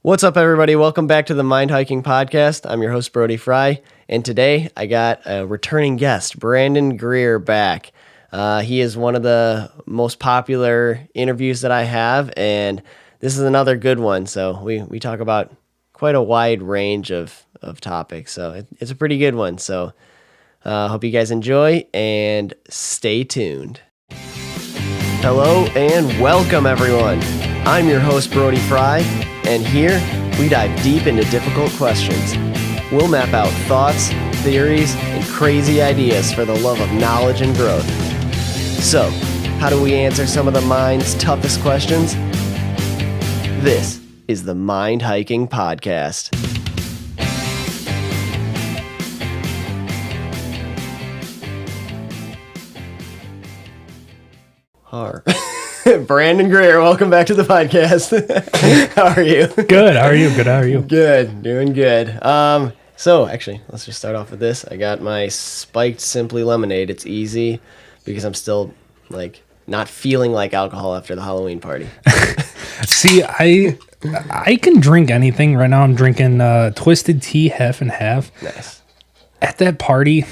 What's up, everybody? Welcome back to the Mind Hiking Podcast. I'm your host, Brody Frye, and today I got a returning guest, Brandon Greer, back. He is one of the most popular interviews that I have, and this is another good one. So we talk about quite a wide range of topics, so it's a pretty good one. So hope you guys enjoy, and stay tuned. Hello, and welcome, everyone. I'm your host, Brody Frye, and here we dive deep into difficult questions. We'll map out thoughts, theories, and crazy ideas for the love of knowledge and growth. So, how do we answer some of the mind's toughest questions? This is the Mind Hiking Podcast. Brandon Greer, welcome back to the podcast. How are you? Good. How are you? Good. How are you? Good. Doing good. So actually, let's just start off with this. I got my spiked Simply lemonade. It's easy because I'm still not feeling like alcohol after the Halloween party. See, I can drink anything. Right now I'm drinking twisted tea, half and half. Nice. At that party,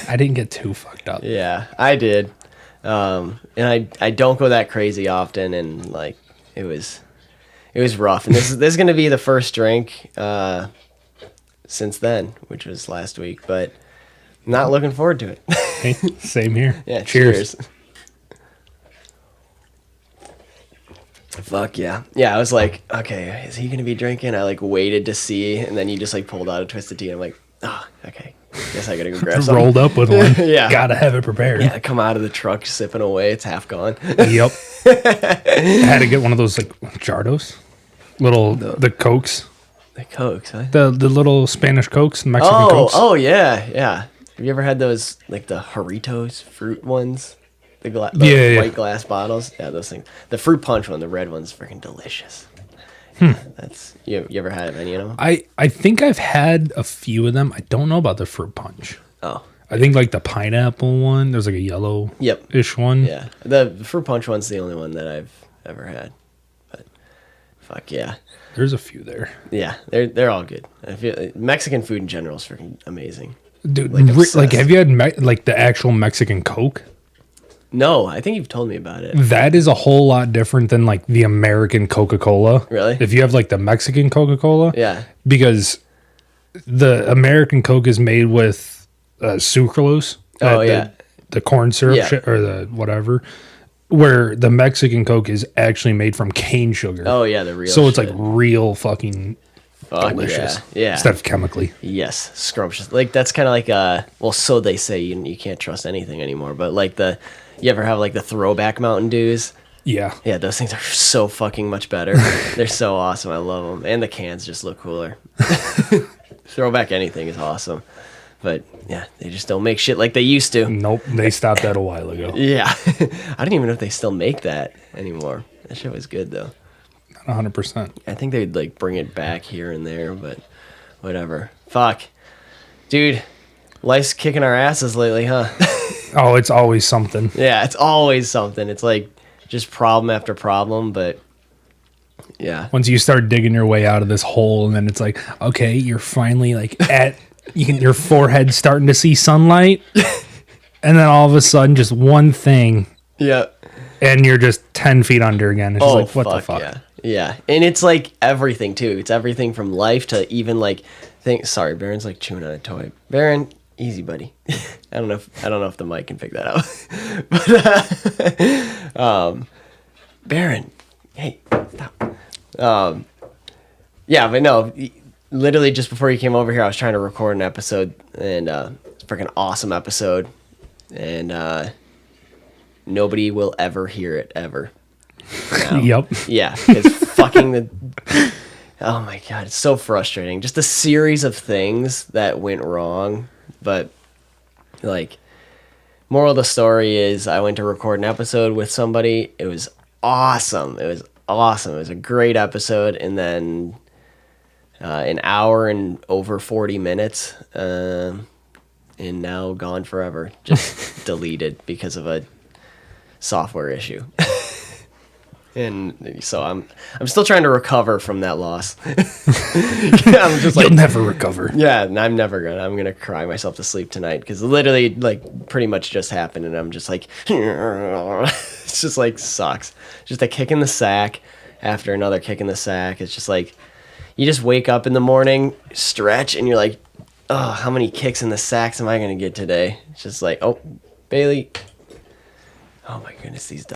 I didn't get too fucked up. Yeah, I did. And I don't go that crazy often, and it was rough. And this is gonna be the first drink since then, which was last week, but not looking forward to it. Hey, same here. Yeah, cheers. Fuck yeah. Yeah, I was like, okay, is he gonna be drinking? I waited to see, and then you just pulled out a twisted tea, and I'm like, oh, okay. Guess I gotta go grab some. Rolled up with one. Yeah. Gotta have it prepared. Yeah, come out of the truck sipping away. It's half gone. Yep. I had to get one of those Jardos. The Cokes. The Cokes, huh? The little Spanish Cokes, Mexican Cokes. Oh, yeah, yeah. Have you ever had those, the Jarritos fruit ones? The white glass bottles? Yeah, those things. The fruit punch one, the red one's freaking delicious. That's you ever had any of them? I think I've had a few of them. I don't know about the fruit punch. Oh. I think the pineapple one. There's a yellow-ish one. Yeah. The fruit punch one's the only one that I've ever had. But fuck yeah. There's a few there. Yeah, they're all good. I feel Mexican food in general is freaking amazing. Dude, have you had the actual Mexican Coke? No, I think you've told me about it. That is a whole lot different than the American Coca-Cola. Really? If you have the Mexican Coca-Cola. Yeah. Because the American Coke is made with sucralose. Oh, yeah. The corn syrup yeah. or the whatever. Where the Mexican Coke is actually made from cane sugar. Oh, yeah, the real So it's shit. Real fucking delicious. Yeah. Instead of chemically. Yes, scrumptious. That's kind of so they say you can't trust anything anymore. But you ever have the throwback Mountain Dews? Yeah. Yeah, those things are so fucking much better. They're so awesome. I love them. And the cans just look cooler. Throwback anything is awesome. But yeah, they just don't make shit like they used to. Nope, they stopped that a while ago. Yeah. I don't even know if they still make that anymore. That shit was good though. 100%. I think they'd bring it back here and there, but whatever. Fuck. Dude, life's kicking our asses lately, huh? Oh, it's always something. Yeah, it's always something. It's just problem after problem, but yeah. Once you start digging your way out of this hole, and then it's okay, you're finally your forehead starting to see sunlight, and then all of a sudden, just one thing. Yeah. And you're just 10 feet under again. It's just what the fuck? Yeah. Yeah. And it's everything too. It's everything from life to even sorry, Baron's chewing on a toy. Baron, easy, buddy. I don't know if the mic can pick that up. But Baron, hey, stop. Yeah, but no, literally just before you came over here, I was trying to record an episode, and it's a freaking awesome episode, and nobody will ever hear it ever. Now. Yep. Yeah, because fucking oh my god, it's so frustrating. Just a series of things that went wrong. But moral of the story is I went to record an episode with somebody. It was awesome. It was a great episode. And then an hour and over 40 minutes and now gone forever. Just deleted because of a software issue. And so I'm still trying to recover from that loss. I'm just like, You'll never recover. yeah, I'm never gonna. I'm gonna cry myself to sleep tonight because literally, like, pretty much just happened, and I'm just like, it's just like sucks. Just a kick in the sack after another kick in the sack. It's just like you just wake up in the morning, stretch, and you're like, oh, how many kicks in the sacks am I gonna get today? It's just like, oh, Bailey. Oh my goodness, these.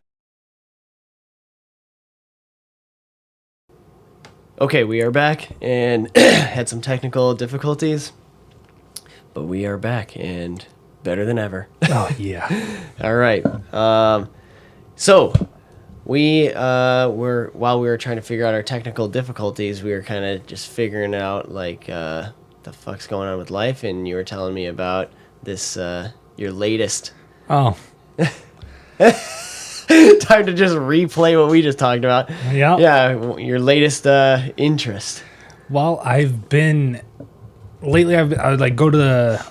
Okay, we are back and had some technical difficulties, but we are back and better than ever. Oh, yeah. All right. So we were while we were trying to figure out our technical difficulties, we were kind of just figuring out like the fuck's going on with life, and you were telling me about this your latest. Oh, Time to just replay what we just talked about. yeah. Yeah, your latest interest. Well, lately I would like go to the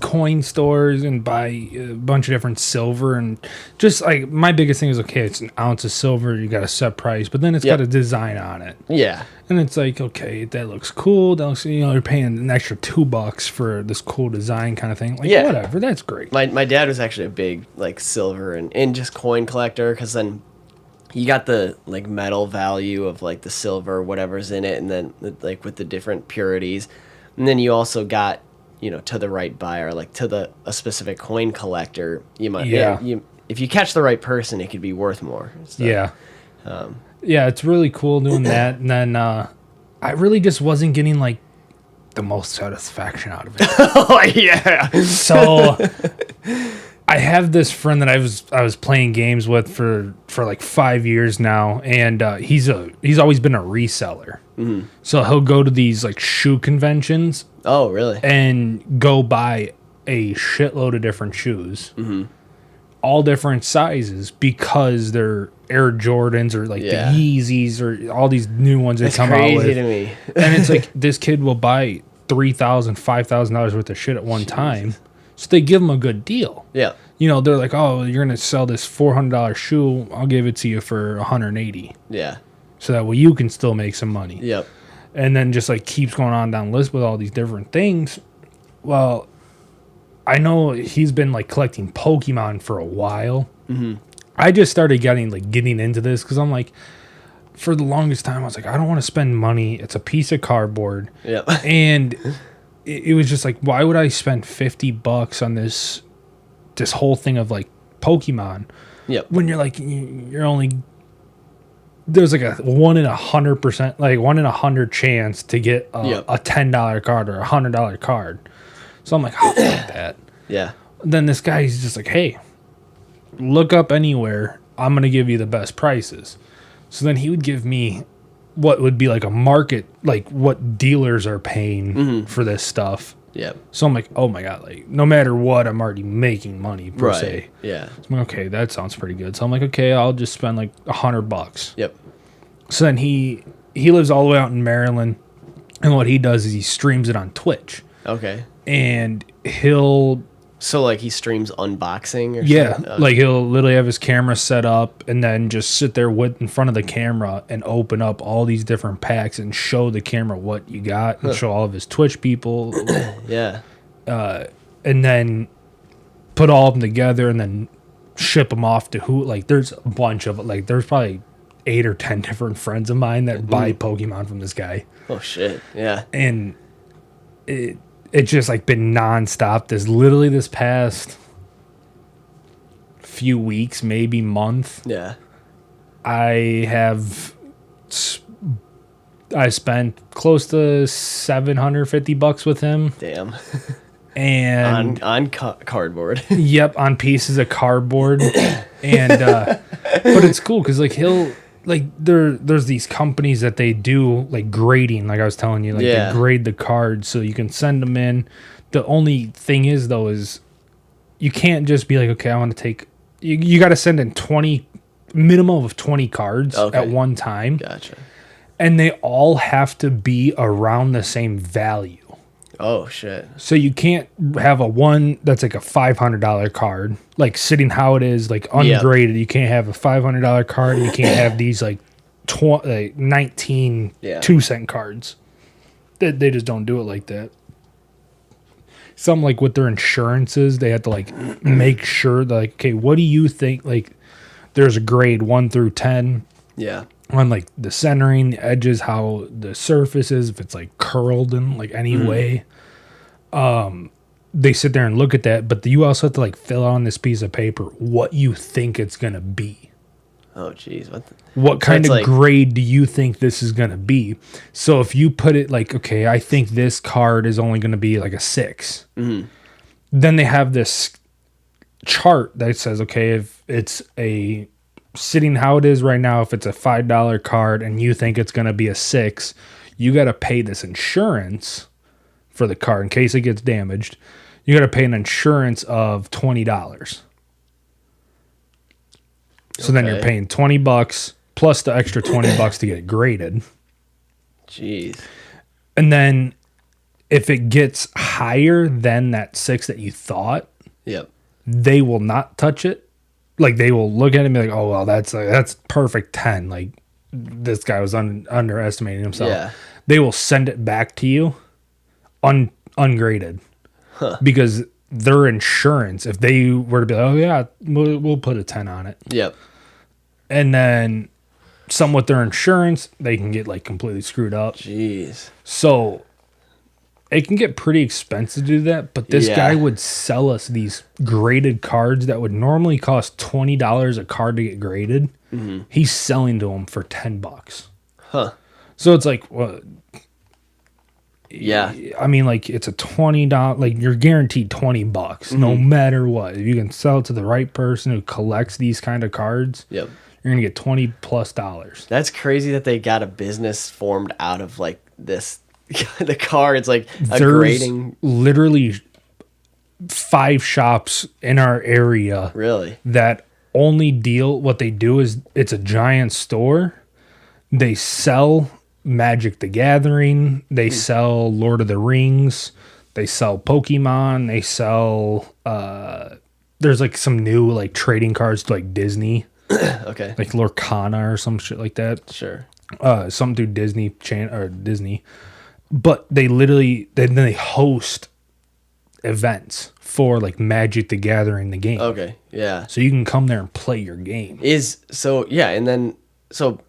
coin stores and buy a bunch of different silver, and just like my biggest thing is, okay, it's an ounce of silver, you got a set price, but then it's got a design on it. Yeah. And it's like, okay, that looks cool. That looks, you're paying an extra $2 for this cool design kind of thing. Like, whatever, that's great. My dad was actually a big like silver and just coin collector, because then you got the like metal value of like the silver, whatever's in it, and then like with the different purities, and then you also got, you know, to the right buyer, like to a specific coin collector, you might if you catch the right person, it could be worth more. So, yeah. Yeah, it's really cool doing that. And then I really just wasn't getting like the most satisfaction out of it. Oh yeah. So I have this friend that I was playing games with for like 5 years now, and he's always been a reseller. Mm-hmm. So he'll go to these like shoe conventions. Oh, really? And go buy a shitload of different shoes. Mm-hmm. All different sizes, because they're Air Jordans or like the Yeezys or all these new ones they come out with. Crazy to me. And it's like this kid will buy $3,000, $5,000 worth of shit at one time. So they give him a good deal. Yeah. You know, they're like, oh, you're going to sell this $400 shoe. I'll give it to you for $180. Yeah. So that way you can still make some money. Yep. And then just like keeps going on down the list with all these different things. Well, I know he's been like collecting Pokemon for a while. Mm-hmm. I just started getting into this because I'm like, for the longest time, I was like, I don't want to spend money. It's a piece of cardboard. Yep. And it was just like, why would I spend $50 on this whole thing of like Pokemon? Yep. When you're like, you're only, there's like a 1 in 100%, like 1 in 100 chance to get a $10 card or a $100 card. So I'm like, oh, fuck that. Yeah. Then this guy, he's just like, hey, look up anywhere. I'm going to give you the best prices. So then he would give me what would be like a market, like what dealers are paying for this stuff. Yep. So I'm like, oh my God, like no matter what, I'm already making money per se. Yeah. So I'm like, okay, that sounds pretty good. So I'm like, okay, I'll just spend like $100. Yep. So then he lives all the way out in Maryland. And what he does is he streams it on Twitch. Okay. And he'll... So, like, he streams unboxing or something? Okay. Like, he'll literally have his camera set up and then just sit there in front of the camera and open up all these different packs and show the camera what you got and show all of his Twitch people. Yeah. And then put all of them together and then ship them off to who... Like, there's a bunch of... Like, there's probably 8 or 10 different friends of mine that buy Pokemon from this guy. Oh, shit. Yeah. And it's just like been nonstop. There's literally this past few weeks, maybe month. Yeah. I spent close to $750 with him. Damn. And on cardboard. Yep, on pieces of cardboard. And but it's cool because like he'll like there's these companies that they do like grading, like I was telling you, like they grade the cards so you can send them in. The only thing is though is you can't just be like, okay, I want to take you got to send in 20 minimum of 20 cards at one time. Gotcha. And they all have to be around the same value. Oh, shit. So you can't have a one that's like a $500 card, like sitting how it is, like ungraded. You can't have a $500 card, and you can't have these like 19 2-cent cards. They just don't do it like that. Some like with their insurances, they have to like make sure that like, okay, what do you think? Like, there's a grade 1 through 10. Yeah. On like the centering, the edges, how the surface is, if it's like curled in like any way. They sit there and look at that, but you also have to like fill out on this piece of paper what you think it's gonna be. Oh, jeez. What kind of grade do you think this is gonna be? So if you put it like, okay, I think this card is only gonna be like a 6. Mm-hmm. Then they have this chart that says, okay, if it's a sitting how it is right now, if it's a $5 card and you think it's going to be a 6, you got to pay this insurance for the card in case it gets damaged. You got to pay an insurance of $20. So then you're paying $20 plus the extra $20 to get it graded. Jeez. And then if it gets higher than that 6 that you thought, they will not touch it. Like, they will look at it and be like, oh, well, that's perfect 10. Like, this guy was underestimating himself. Yeah. They will send it back to you ungraded. Huh. Because their insurance, if they were to be like, oh, yeah, we'll put a 10 on it. Yep. And then some with their insurance, they can get, like, completely screwed up. Jeez. So it can get pretty expensive to do that, but this guy would sell us these graded cards that would normally cost $20 a card to get graded. Mm-hmm. He's selling to them for $10. Huh. So it's like, what? Yeah. I mean, like, it's a $20, like, you're guaranteed $20 no matter what. If you can sell it to the right person who collects these kind of cards, you're going to get $20+. That's crazy that they got a business formed out of, like, this. The cards, like a grading. Literally 5 shops in our area. Really? That only deal. What they do is it's a giant store. They sell Magic the Gathering. They sell Lord of the Rings. They sell Pokemon. They sell. There's like some new like trading cards like Disney. Okay. Like Lorcana or some shit like that. Sure. Something through Disney or Disney. But they literally, they host events for like Magic the Gathering, the game. Okay, yeah. So you can come there and play your game. And then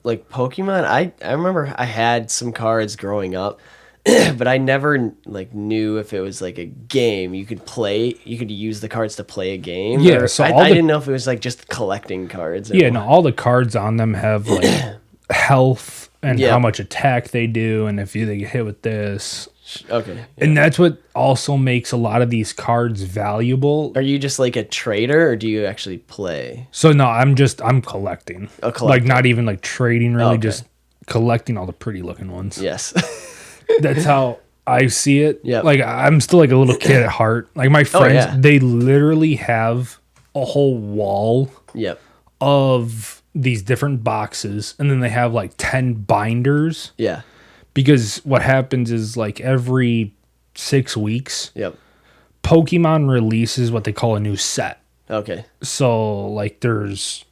like Pokemon, I remember I had some cards growing up, but I never like knew if it was like a game you could play. You could use the cards to play a game. Yeah, so I didn't know if it was like just collecting cards. Yeah, no, all the cards on them have like health. And how much attack they do, and if they get hit with this. Okay. Yeah. And that's what also makes a lot of these cards valuable. Are you just like a trader, or do you actually play? So no, I'm collecting. Like not even like trading, really, just collecting all the pretty looking ones. Yes. That's how I see it. Yeah. Like I'm still like a little kid at heart. Like my friends, they literally have a whole wall of these different boxes, and then they have like 10 binders. Yeah. Because what happens is like every 6 weeks, Pokemon releases what they call a new set. Okay. So like there's,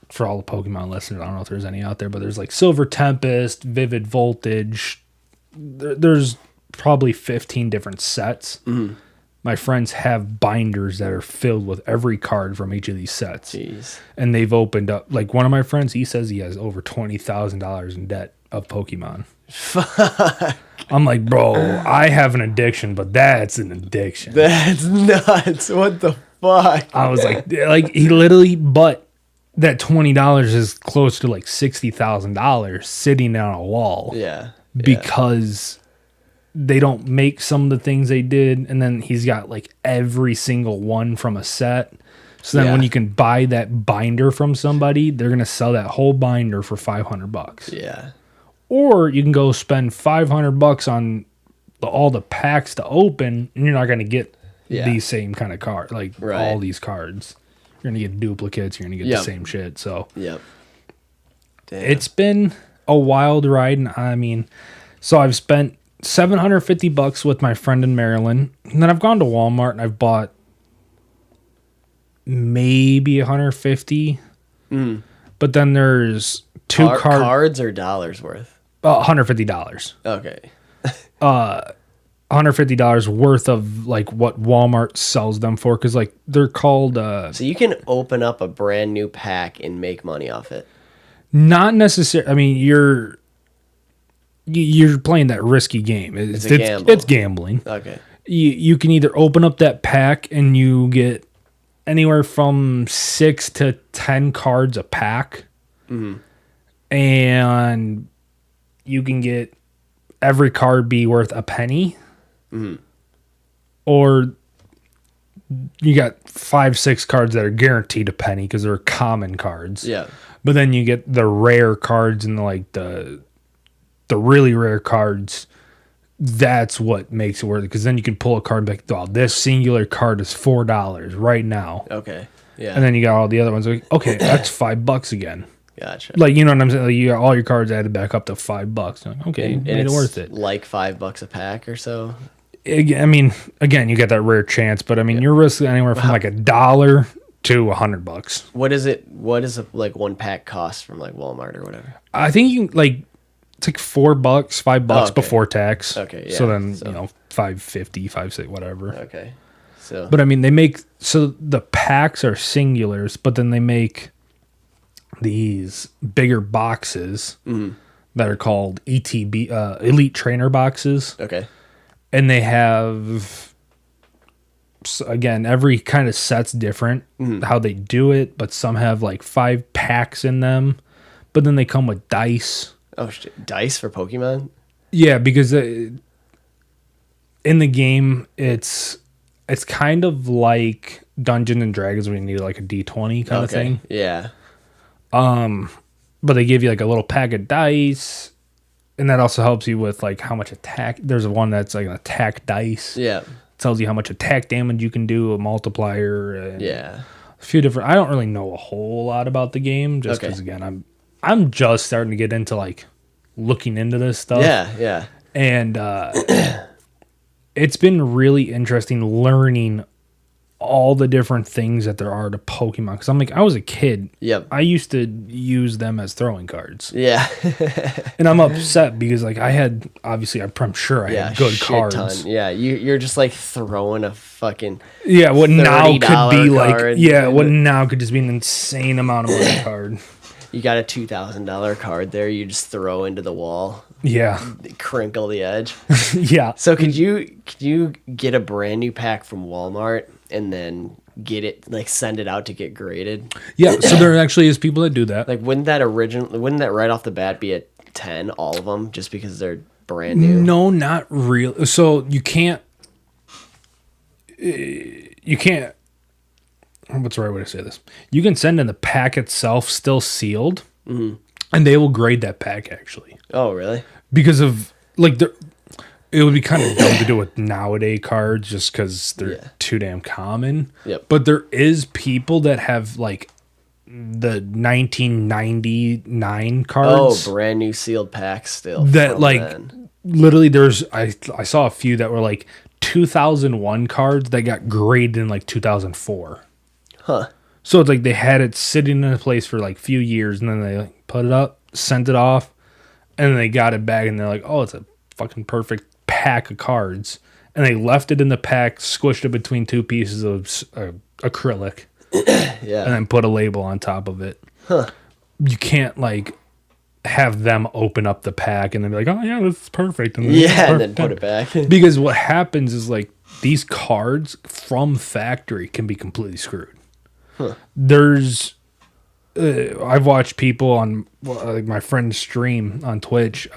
for all the Pokemon listeners, I don't know if there's any out there, but there's like Silver Tempest, Vivid Voltage. There's probably 15 different sets. Mm-hmm. My friends have binders that are filled with every card from each of these sets. Jeez. And they've opened up, like one of my friends, he says he has over $20,000 in debt of Pokemon. Fuck. I'm like, bro, I have an addiction, but that's an addiction. That's nuts. What the fuck? I was like he literally, but that $20 is close to like $60,000 sitting on a wall. Yeah. Because they don't make some of the things they did, and then he's got like every single one from a set. So then when you can buy that binder from somebody, they're going to sell that whole binder for $500. Yeah. Or you can go spend $500 on all the packs to open, and you're not going to get these same kind of cards, like all these cards. You're going to get duplicates. You're going to get the same shit. So Damn. It's been a wild ride. And I mean, so I've spent $750 with my friend in Maryland. And then I've gone to Walmart and I've bought maybe 150. But then there's two cards or dollars worth. $150. Okay. $150 worth of like what Walmart sells them for, because like they're called. So you can open up a brand new pack and make money off it. Not necessarily. I mean, you're playing that risky game. It's a gamble. It's gambling. Okay. You can either open up that pack and you get anywhere from 6 to 10 cards a pack, and you can get every card be worth a penny, or you got 5-6 cards that are guaranteed a penny because they're common cards. Yeah. But then you get the rare cards and like the really rare cards. That's what makes it worth it, because then you can pull a card back. Oh, this singular card is $4 right now. Okay. Yeah. And then you got all the other ones. Like, okay, that's $5 again. Gotcha. Like, you know what I'm saying? Like, you got all your cards added back up to $5. Like, okay, and made it worth it. Like $5 a pack or so. I mean, again, you get that rare chance, but I mean, you're risking anywhere from like $1 to $100. What is it? What does like one pack cost from like Walmart or whatever? I think you can like. It's like $4, $5 before tax. Okay, yeah. So then, you know, $5.50, $5.60, whatever. Okay. So, but I mean, they make, so the packs are singulars, but then they make these bigger boxes that are called ETB, Elite Trainer boxes. Okay. And they have, again, every kind of set's different how they do it, but some have like 5 packs in them, but then they come with dice. Oh, shit. Dice for Pokemon? Yeah, because in the game, it's kind of like Dungeons and Dragons, where you need like a D20 kind of thing. Yeah. But they give you like a little pack of dice, and that also helps you with like how much attack. There's one that's like an attack dice. Yeah. Tells you how much attack damage you can do, a multiplier. And yeah. A few different. I don't really know a whole lot about the game, just because again, I'm just starting to get into like looking into this stuff. Yeah, yeah. And it's been really interesting learning all the different things that there are to Pokemon. Because I'm like, I was a kid. Yep. I used to use them as throwing cards. Yeah. And I'm upset because like I had, obviously, I'm sure I had good cards. Ton. Yeah, you're just like throwing a fucking what now could be like, what now could just be an insane amount of money card. You got a $2,000 card there. You just throw into the wall. Yeah. Crinkle the edge. Yeah. So could you get a brand new pack from Walmart and then get it, like send it out to get graded? Yeah. So there actually is people that do that. Like wouldn't that right off the bat be at 10, all of them, just because they're brand new? No, not real. So you can't. What's the right way to say this? You can send in the pack itself still sealed, and they will grade that pack actually. Oh, really? Because of like it would be kind of dumb to do with nowadays cards just because they're too damn common. Yep. But there is people that have like the 1999 cards. Oh, brand new sealed packs still. That like literally I saw a few that were like 2001 cards that got graded in like 2004. Huh. So it's like they had it sitting in a place for like a few years, and then they like put it up, sent it off, and then they got it back, and they're like, oh, it's a fucking perfect pack of cards. And they left it in the pack, squished it between 2 pieces of acrylic, yeah, and then put a label on top of it. Huh. You can't like have them open up the pack and then be like, oh yeah, this is perfect. And then put it back. Because what happens is like these cards from factory can be completely screwed. Huh. There's, I've watched people on like my friend's stream on Twitch.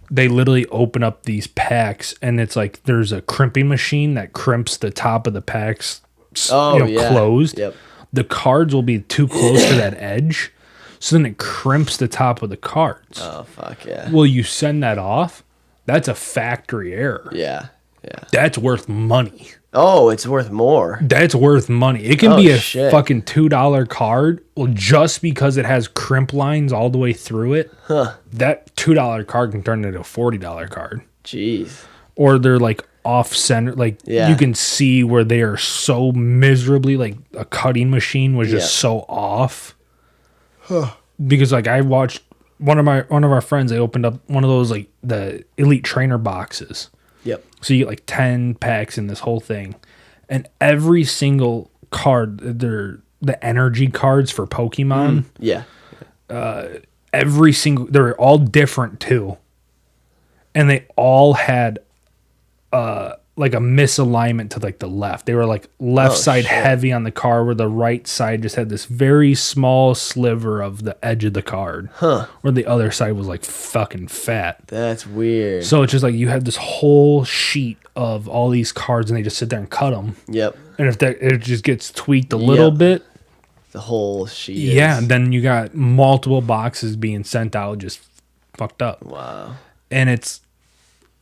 They literally open up these packs, and it's like there's a crimping machine that crimps the top of the packs, closed. Yep. The cards will be too close to that edge, so then it crimps the top of the cards. Oh fuck yeah! Well, you send that off. That's a factory error. Yeah. Yeah. That's worth money. Oh, it's worth more. That's worth money. It can be a shit. fucking $2 card. Well, just because it has crimp lines all the way through it, that $2 card can turn into a $40 card. Jeez. Or they're like off center. Like you can see where they are so miserably, like a cutting machine was just so off. Because like I watched one of our friends, they opened up one of those like the Elite Trainer boxes. Yep. So you get like 10 packs in this whole thing. And every single card, they're the energy cards for Pokemon. Yeah. They're all different too. And they all had like a misalignment to like the left. They were like left side heavy on the card, where the right side just had this very small sliver of the edge of the card. Where the other side was like fucking fat. That's weird. So it's just like you had this whole sheet of all these cards, and they just sit there and cut them. Yep. And if it just gets tweaked a little bit, the whole sheet. Yeah, then you got multiple boxes being sent out just fucked up. Wow. And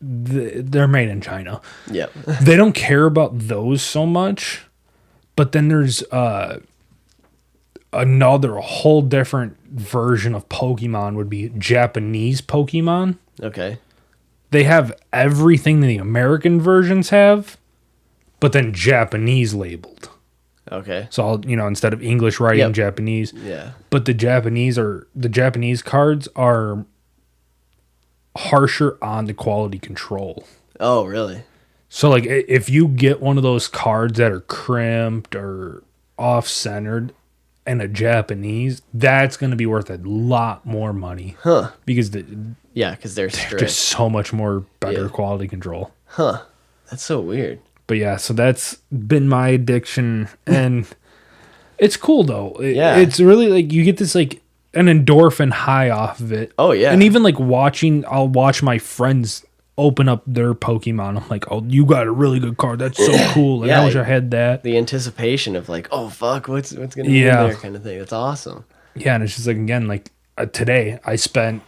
they're made in China. Yep. They don't care about those so much, but then there's a whole different version of Pokemon would be Japanese Pokemon. Okay. They have everything the American versions have, but then Japanese labeled. Okay. So instead of English writing, Japanese. Yeah. But the Japanese cards are harsher on the quality control. Oh, really? So like if you get one of those cards that are crimped or off-centered and a Japanese, that's going to be worth a lot more money. Because because they're strict. Just so much more better quality control. That's so weird. But yeah, so that's been my addiction, and it's cool though. It's really like you get this like an endorphin high off of it. Oh yeah. And even like I'll watch my friends open up their Pokemon. I'm like, oh, you got a really good card. That's so cool. Like, I wish I had that. The anticipation of like, oh fuck, what's gonna be in there kind of thing. That's awesome. Yeah, and it's just like, again, like today I spent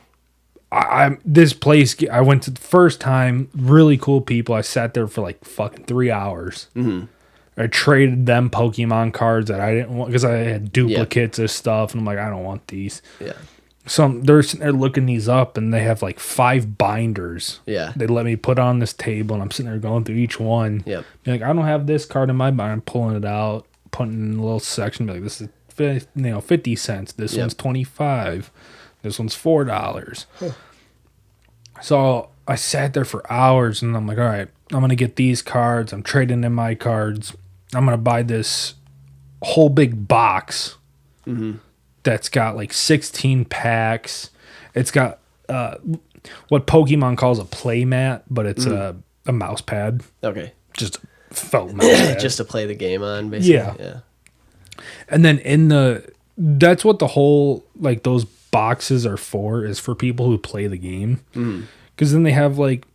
this place I went to the first time, really cool people. I sat there for like fucking 3 hours. Mm-hmm. I traded them Pokemon cards that I didn't want because I had duplicates of stuff, and I'm like, I don't want these. Yeah. So they're sitting there looking these up, and they have like 5 binders. Yeah. They let me put on this table, and I'm sitting there going through each one. Yep. Like, I don't have this card in my binder. I'm pulling it out, putting it in a little section. Be like, this is 50 cents. This one's 25. This one's $4. So I sat there for hours, and I'm like, all right, I'm gonna get these cards. I'm trading in my cards. I'm going to buy this whole big box that's got like 16 packs. It's got what Pokemon calls a play mat, but it's a mouse pad. Okay. Just a felt mouse pad. Just to play the game on, basically. Yeah. And then that's what the whole, like those boxes are for, is for people who play the game. Because then they have like,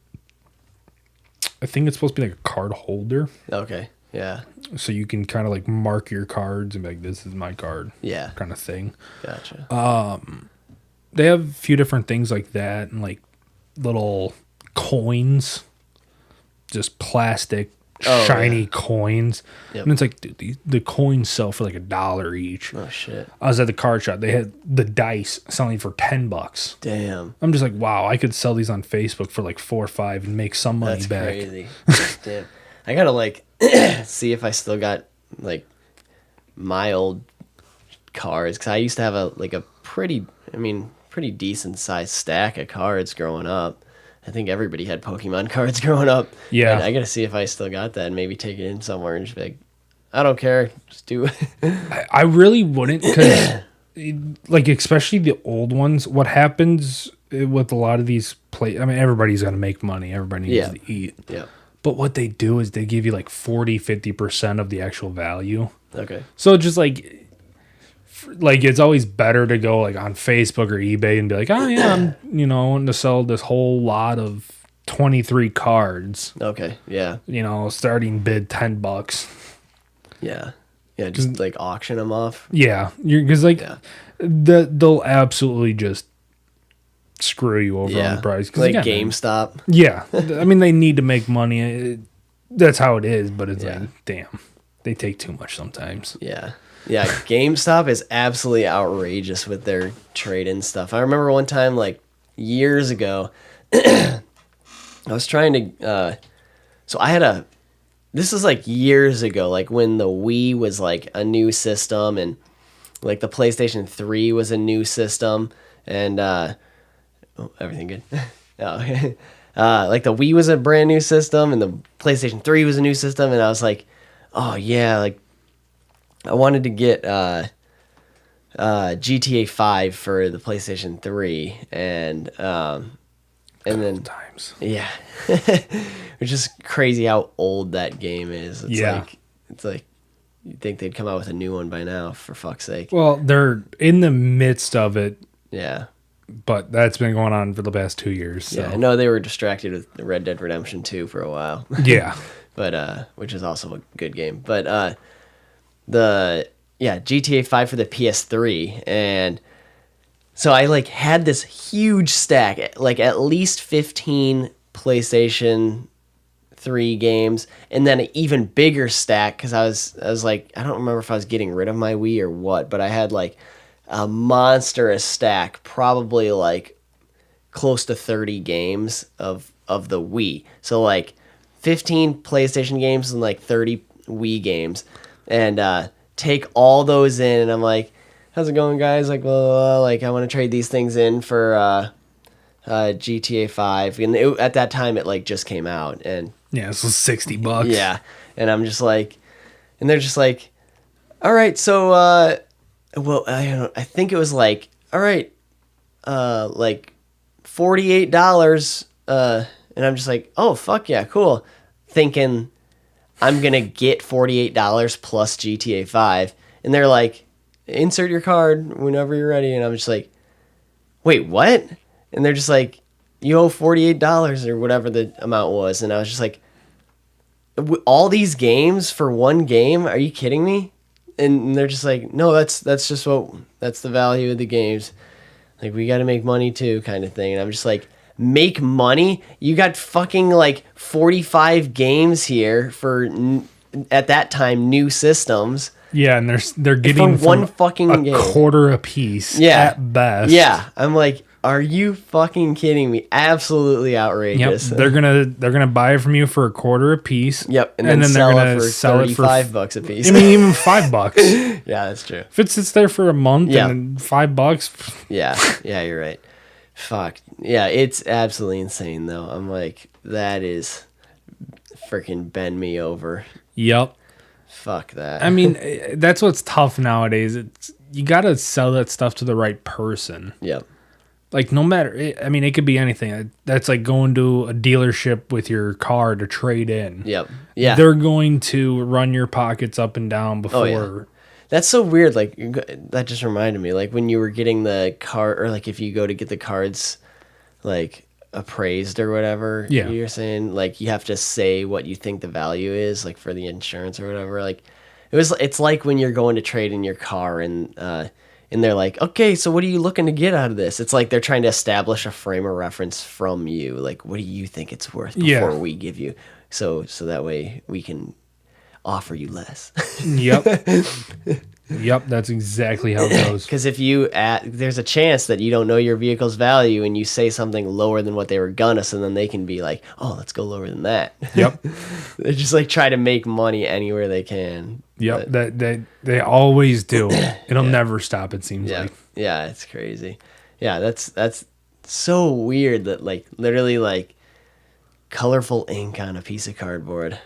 I think it's supposed to be like a card holder. Okay. Yeah. So you can kind of like mark your cards and be like, this is my card. Yeah. Kind of thing. Gotcha. They have a few different things like that, and like little coins, just plastic, shiny coins. Yep. And it's like, dude, the coins sell for like $1 each. Oh, shit. I was at the card shop. They had the dice selling for $10. Damn. I'm just like, wow, I could sell these on Facebook for like $4 or $5 and make some money back. That's crazy. Damn. I gotta like see if I still got like my old cards, because I used to have a pretty decent sized stack of cards growing up. I think everybody had Pokemon cards growing up. Yeah. And I gotta see if I still got that and maybe take it in somewhere and just be like, I don't care, just do it. I really wouldn't, because like especially the old ones, what happens with a lot of these everybody's gonna make money. Everybody needs to eat. Yeah. But what they do is they give you like 40-50% of the actual value. Okay. So just like it's always better to go like on Facebook or eBay and be like, oh yeah, I'm wanting to sell this whole lot of 23 cards. Okay. Yeah. Starting bid $10. Yeah. Yeah. Just like auction them off. Yeah. Because they'll absolutely just screw you over on the price. Like GameStop. Yeah. I mean, they need to make money. That's how it is, but it's like, damn, they take too much sometimes. Yeah. Yeah, GameStop is absolutely outrageous with their trade-in stuff. I remember one time, like, years ago, I was trying to, so I had this was like years ago, like when the Wii was like a new system and like the PlayStation 3 was a new system and, everything good? Oh, like the Wii was a brand new system and the PlayStation 3 was a new system and I was like, oh yeah, like, I wanted to get GTA 5 for the PlayStation 3 and then times. Yeah. Which is crazy how old that game is. It's like you'd think they'd come out with a new one by now, for fuck's sake. Well, they're in the midst of it. Yeah. But that's been going on for the past 2 years. So. Yeah, I know they were distracted with Red Dead Redemption 2 for a while. Yeah. But which is also a good game. But GTA 5 for the PS3 and so I like had this huge stack, like at least 15 PlayStation 3 games and then an even bigger stack cuz I was like I don't remember if I was getting rid of my Wii or what, but I had like a monstrous stack, probably like close to 30 games of the Wii. So like 15 PlayStation games and like 30 Wii games and take all those in and I'm like, how's it going, guys? Like, like I want to trade these things in for GTA 5 and at that time it like just came out and yeah, this was $60. Yeah. And I'm just like and they're just like, all right, so I think it was like, all right, like $48 and I'm just like, oh fuck yeah, cool, thinking I'm going to get $48 plus GTA 5. And they're like, insert your card whenever you're ready. And I'm just like, wait, what? And they're just like, you owe $48 or whatever the amount was. And I was just like, all these games for one game? Are you kidding me? And they're just like, no, that's just that's the value of the games. Like, we got to make money too, kind of thing. And I'm just like, make money? You got fucking like 45 games here for at that time new systems. Yeah, and they're getting for one fucking game, quarter a piece. Yeah, at best. Yeah, I'm like, are you fucking kidding me? Absolutely outrageous. Yep, they're gonna buy it from you for a quarter a piece. Yep, and then they're gonna sell it for $35 a piece. I mean, even $5. Yeah, that's true. If it sits there for a month and $5. Yeah, you're right. Fuck. Yeah, it's absolutely insane, though. I'm like, that is freaking bend me over. Yep. Fuck that. I mean, that's what's tough nowadays. You got to sell that stuff to the right person. Yep. Like, no matter, I mean, it could be anything. That's like going to a dealership with your car to trade in. Yep. Yeah. They're going to run your pockets up and down before. Oh, yeah. That's so weird. Like, that just reminded me, like, when you were getting the car, or like if you go to get the cards, like, appraised or whatever, yeah, you're saying, like, you have to say what you think the value is, like, for the insurance or whatever. Like, it's like when you're going to trade in your car and they're like, okay, so what are you looking to get out of this? It's like they're trying to establish a frame of reference from you. Like, what do you think it's worth before we give you? So that way we can offer you less. Yep. Yep, that's exactly how it goes. Because if there's a chance that you don't know your vehicle's value and you say something lower than what they were gonna, so then they can be like, oh, let's go lower than that. Yep. They just like try to make money anywhere they can. Yep, they always do. It'll never stop, it seems like. Yeah, it's crazy. Yeah, that's so weird that like literally like colorful ink on a piece of cardboard.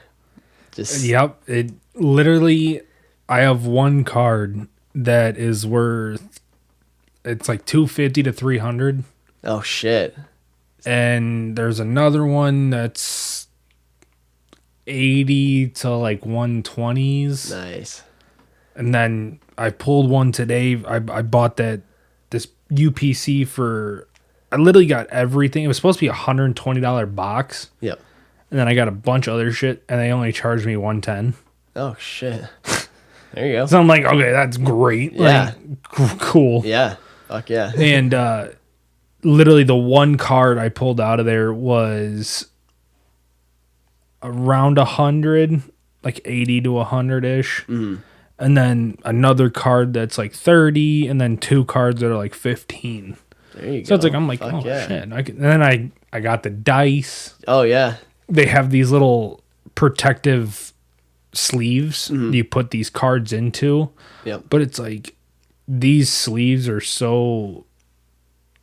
Yep, it literally, I have one card that is worth, it's like $250 to $300. Oh shit. And there's another one that's $80 to like $120s. Nice. And then I pulled one today. I bought this UPC for, I literally got everything. It was supposed to be a $120 box. Yep. And then I got a bunch of other shit, and they only charged me $110. Oh shit. There you go. So I'm like, okay, that's great. Yeah. Like, cool. Yeah. Fuck yeah. And literally the one card I pulled out of there was around 100, like 80 to 100-ish. Mm-hmm. And then another card that's like 30, and then 2 cards that are like 15. There you go. So it's like, I'm like, Fuck oh, yeah. shit. And then I got the dice. Oh, yeah. They have these little protective sleeves Mm-hmm. you put these cards into. Yep. But it's like, these sleeves are so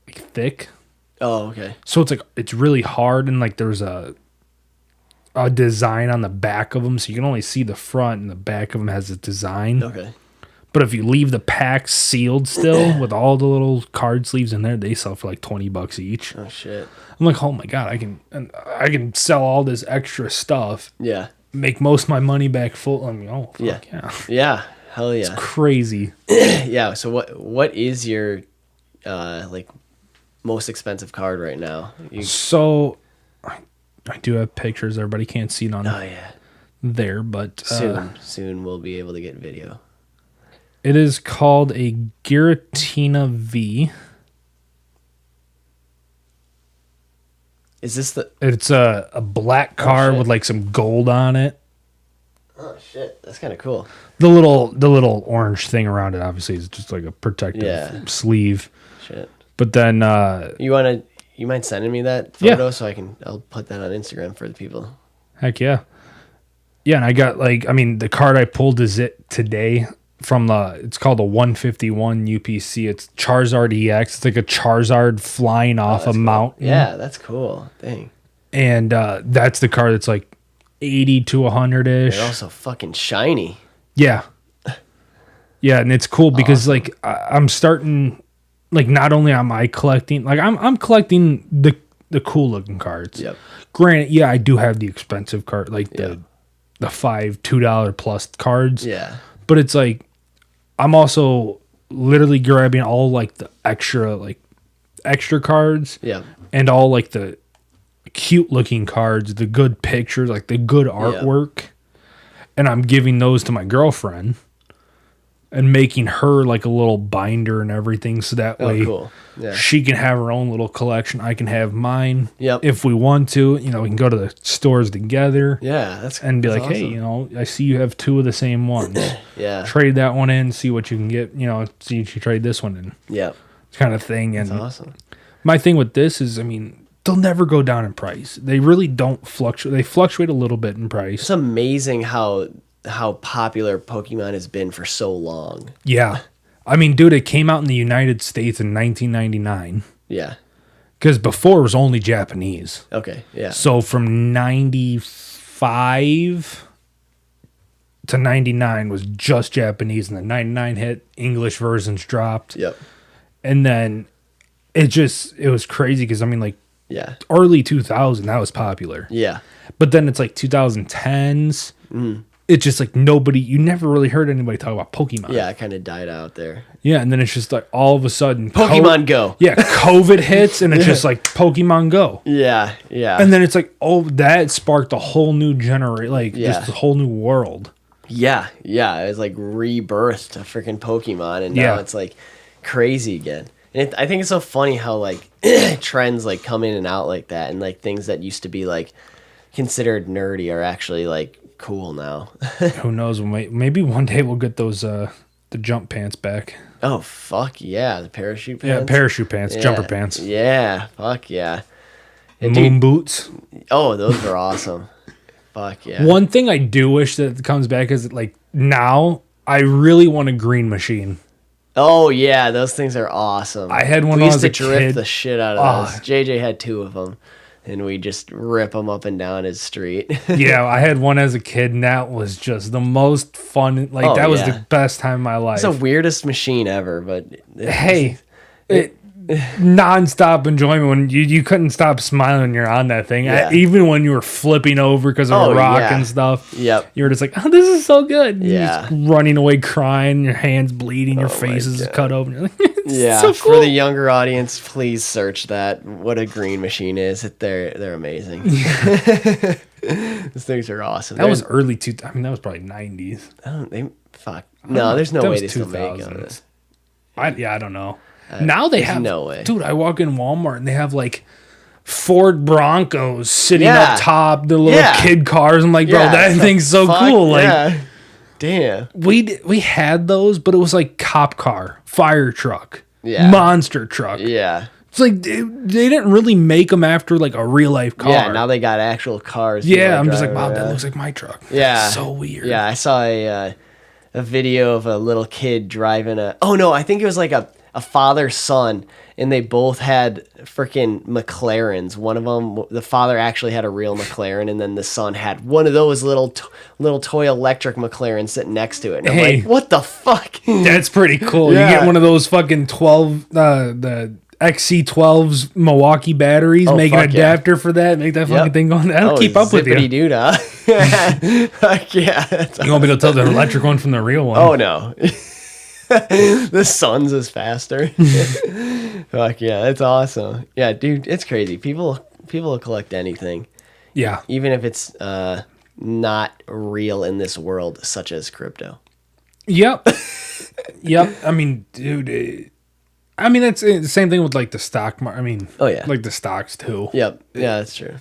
like, thick. Oh, okay. So it's like, it's really hard. And like, there's a design on the back of them. So you can only see the front, and the back of them has a design. Okay. But if you leave the pack sealed still with all the little card sleeves in there, they sell for like $20 each. Oh, shit. I'm like, oh my God, I can sell all this extra stuff, Yeah. make most of my money back full. I mean, oh, fuck yeah. Yeah. Hell yeah. It's crazy. Yeah. So what is your like most expensive card right now? So I do have pictures. Everybody can't see it on Oh yeah. there, but Soon we'll be able to get video. it is called a Giratina V. Is this the? It's a black card shit. with like some gold on it. Oh shit, that's kind of cool. The little orange thing around it obviously is just like a protective sleeve. Shit. But then You mind sending me that Yeah. photo so I'll put that on Instagram for the people. heck yeah. Yeah, and I got the card I pulled is it today from it's called a 151 UPC. It's Charizard EX. It's like a Charizard flying off a That's cool. mountain. Yeah, that's cool. Dang. And that's the card that's like 80 to 100-ish. They're also fucking shiny. Yeah. Yeah, and it's cool because like I'm starting like not only am I collecting, like I'm collecting the cool looking cards. Yep. Granted, yeah, I do have the expensive card, like the $2 plus cards. Yeah. But it's like I'm also literally grabbing all like the extra cards. Yeah. And all like the cute looking cards, the good pictures, like the good artwork. And I'm giving those to my girlfriend and making her like a little binder and everything. So that way cool. Yeah. she can have her own little collection. I can have mine. Yep. If we want to, we can go to the stores together. Yeah. And be that's like, awesome. hey, I see you have 2 of the same ones. Yeah. Trade that one in, see what you can get, see if you trade this one in. Yep. Kind of thing. And That's awesome. my thing with this is, they'll never go down in price. They really don't fluctuate. They fluctuate a little bit in price. It's amazing how popular Pokemon has been for so long. Yeah. Dude, it came out in the United States in 1999. Yeah. Because before it was only Japanese. Okay. Yeah. So from 95 to 99 was just Japanese. And then 99 hit, English versions dropped. Yep. And then it was crazy because, Yeah. early 2000, that was popular. Yeah. But then it's like 2010s. It's just like you never really heard anybody talk about Pokemon. Yeah. It kind of died out there. Yeah, and then it's just like all of a sudden Pokemon Go. Yeah, COVID hits and it's just like Pokemon Go. Yeah. Yeah. And then it's like, that sparked a whole new generation, just a whole new world. Yeah. Yeah. It was like rebirthed a freaking Pokemon, and now it's like crazy again. And I think it's so funny how like trends like come in and out like that, and like things that used to be like considered nerdy are actually like cool now. Who knows? Maybe one day we'll get those the jump pants back. Oh fuck yeah, the parachute pants. Yeah, parachute pants, Yeah. jumper pants. Yeah, fuck yeah. And Moon boots. Oh, those are awesome. Fuck yeah. One thing I do wish that comes back is like now I really want a green machine. Oh yeah, those things are awesome. I had one We when I used was to a drift kid. the shit out of those. JJ had 2 of them, and we just rip them up and down his street. Yeah, I had one as a kid, and that was just the most fun. Like that was yeah. the best time of my life. It's the weirdest machine ever, but Hey, non-stop enjoyment when you couldn't stop smiling when you're on that thing. Yeah. Even when you were flipping over because of a rock and stuff. Yep. You were just like, oh, this is so good. And you're Yeah. just running away crying, your hands bleeding, your face is God. cut open. You're like, it's Yeah, so cool. for the younger audience, please search that. What a green machine is. They're amazing. Those things are awesome. That was early that was probably 90s. Fuck. No, there's no That way was they still make them. 2000s. I don't know. Now they have no way. Dude, I walk in Walmart and they have like Ford Broncos sitting Yeah. up top, the little Yeah. kid cars. I'm like, bro, that thing's so cool. Like, yeah. Damn. we had those, but it was like cop car, fire truck, Yeah. monster truck. Yeah. It's like they didn't really make them after like a real life car. Yeah, now they got actual cars. Yeah, I'm just like, wow, that looks like my truck. Yeah. That's so weird. Yeah, I saw a video of a little kid driving I think it was like a father-son, and they both had freaking McLarens. One of them, the father actually had a real McLaren, and then the son had one of those little toy electric McLarens sitting next to it. And I'm like, what the fuck? That's pretty cool. Yeah. You get one of those fucking 12, the XC12's Milwaukee batteries, make an adapter for that, make that fucking thing go on. That'll keep up with you. Zippity-doo, huh? Fuck yeah. You won't be able to tell the electric one from the real one. Oh, no. The sun's is faster. Fuck yeah, that's awesome. Yeah, dude, it's crazy. People will collect anything. Yeah. Even if it's not real in this world, such as crypto. Yep. Yep. I mean, dude, that's the same thing with like the stock market. I mean, Oh, yeah. like the stocks too. Yep. Yeah, that's true.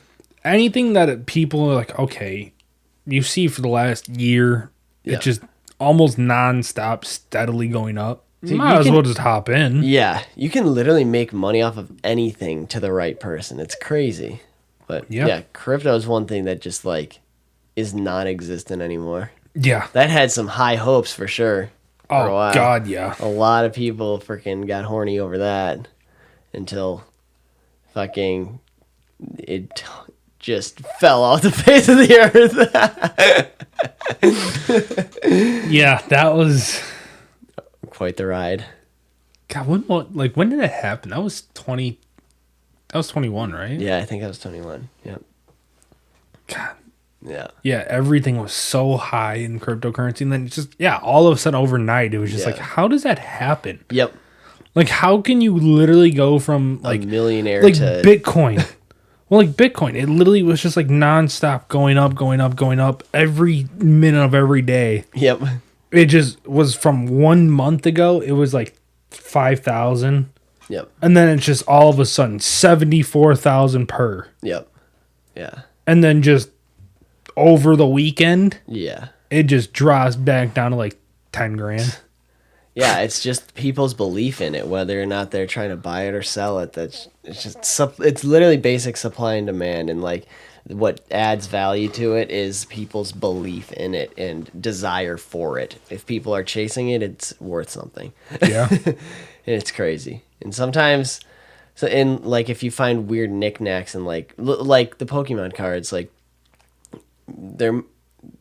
Anything that people are like, okay, you see for the last year, Yeah. it's just almost nonstop, steadily going up. Dude, Might as well just hop in. Yeah, you can literally make money off of anything to the right person. It's crazy. But yeah, crypto is one thing that just like is non-existent anymore. Yeah. That had some high hopes for sure. For a Oh, while. God, yeah. A lot of people freaking got horny over that until fucking it just fell off the face of the earth. Yeah, that was Quite the ride. God. When did that happen? That was 21, right? Yeah, I think I was 21. Yep. God. Yeah. Yeah, everything was so high in cryptocurrency, and then just all of a sudden overnight, it was just like, how does that happen? Yep. Like, how can you literally go from like a millionaire like to Bitcoin? Well, like Bitcoin, it literally was just like nonstop going up, going up, going up every minute of every day. Yep. It just was from 1 month ago, it was like 5,000. Yep. And then it's just all of a sudden 74,000 per. Yep. Yeah. And then just over the weekend, Yeah. it just drops back down to like 10 grand. Yeah, it's just people's belief in it, whether or not they're trying to buy it or sell it. It's literally basic supply and demand, and like what adds value to it is people's belief in it and desire for it. If people are chasing it, it's worth something. Yeah. And it's crazy. And sometimes, if you find weird knickknacks and like the Pokemon cards, like there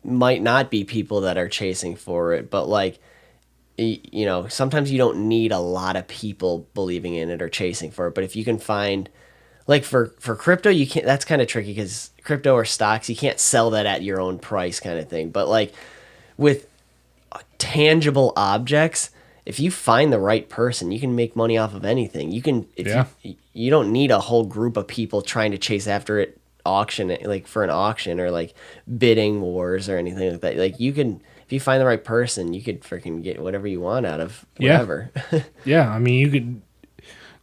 might not be people that are chasing for it, but like, you know, sometimes you don't need a lot of people believing in it or chasing for it. But if you can find, like for crypto, you can't, that's kind of tricky because crypto or stocks, you can't sell that at your own price kind of thing. But like with tangible objects, if you find the right person, you can make money off of anything. You can, you don't need a whole group of people trying to chase after it, for an auction or like bidding wars or anything like that. Like you can, if you find the right person, you could freaking get whatever you want out of whatever. Yeah. I mean, you could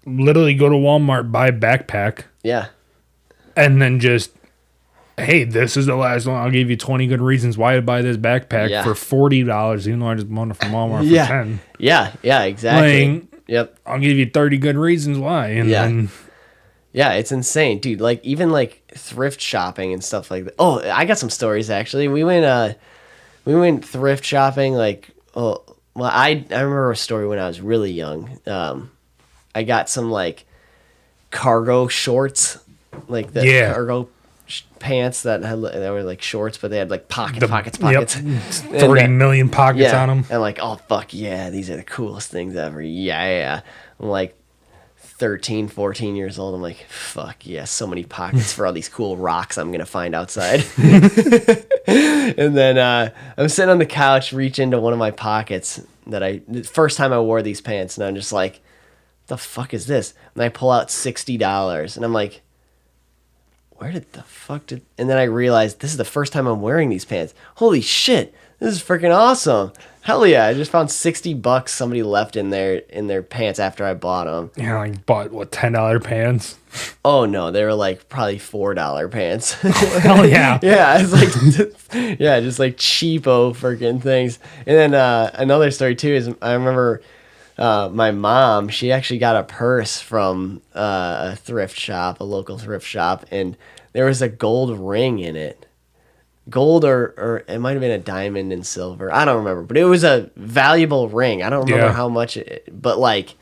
literally go to Walmart, buy a backpack. Yeah. And then just, hey, this is the last one. I'll give you 20 good reasons why to buy this backpack for $40, even though I just bought it from Walmart for 10. Yeah. Yeah, exactly. Like, yep. I'll give you 30 good reasons why. And then yeah, it's insane, dude. Like even like thrift shopping and stuff like that. Oh, I got some stories actually. We went thrift shopping I remember a story when I was really young. I got some like cargo shorts, like the cargo pants that were like shorts, but they had like pockets. Yep. 30 million pockets on them. And like, oh fuck yeah, these are the coolest things ever. Yeah. I'm like 13, 14 years old. I'm like, fuck yeah, so many pockets for all these cool rocks I'm gonna find outside. And then I'm sitting on the couch, reach into one of my pockets the first time I wore these pants, and I'm just like, the fuck is this? And I pull out $60, and I'm like, where did the fuck did? And then I realized this is the first time I'm wearing these pants. Holy shit, this is freaking awesome! Hell yeah! I just found $60 somebody left in their pants after I bought them. Yeah, like bought what, $10 pants? Oh no, they were like probably $4 pants. Hell yeah! Yeah, it's like just like cheapo freaking things. And then another story too is I remember my mom. She actually got a purse from a local thrift shop, and there was a gold ring in it. Gold or it might have been a diamond and silver. I don't remember, but it was a valuable ring. I don't remember how much but like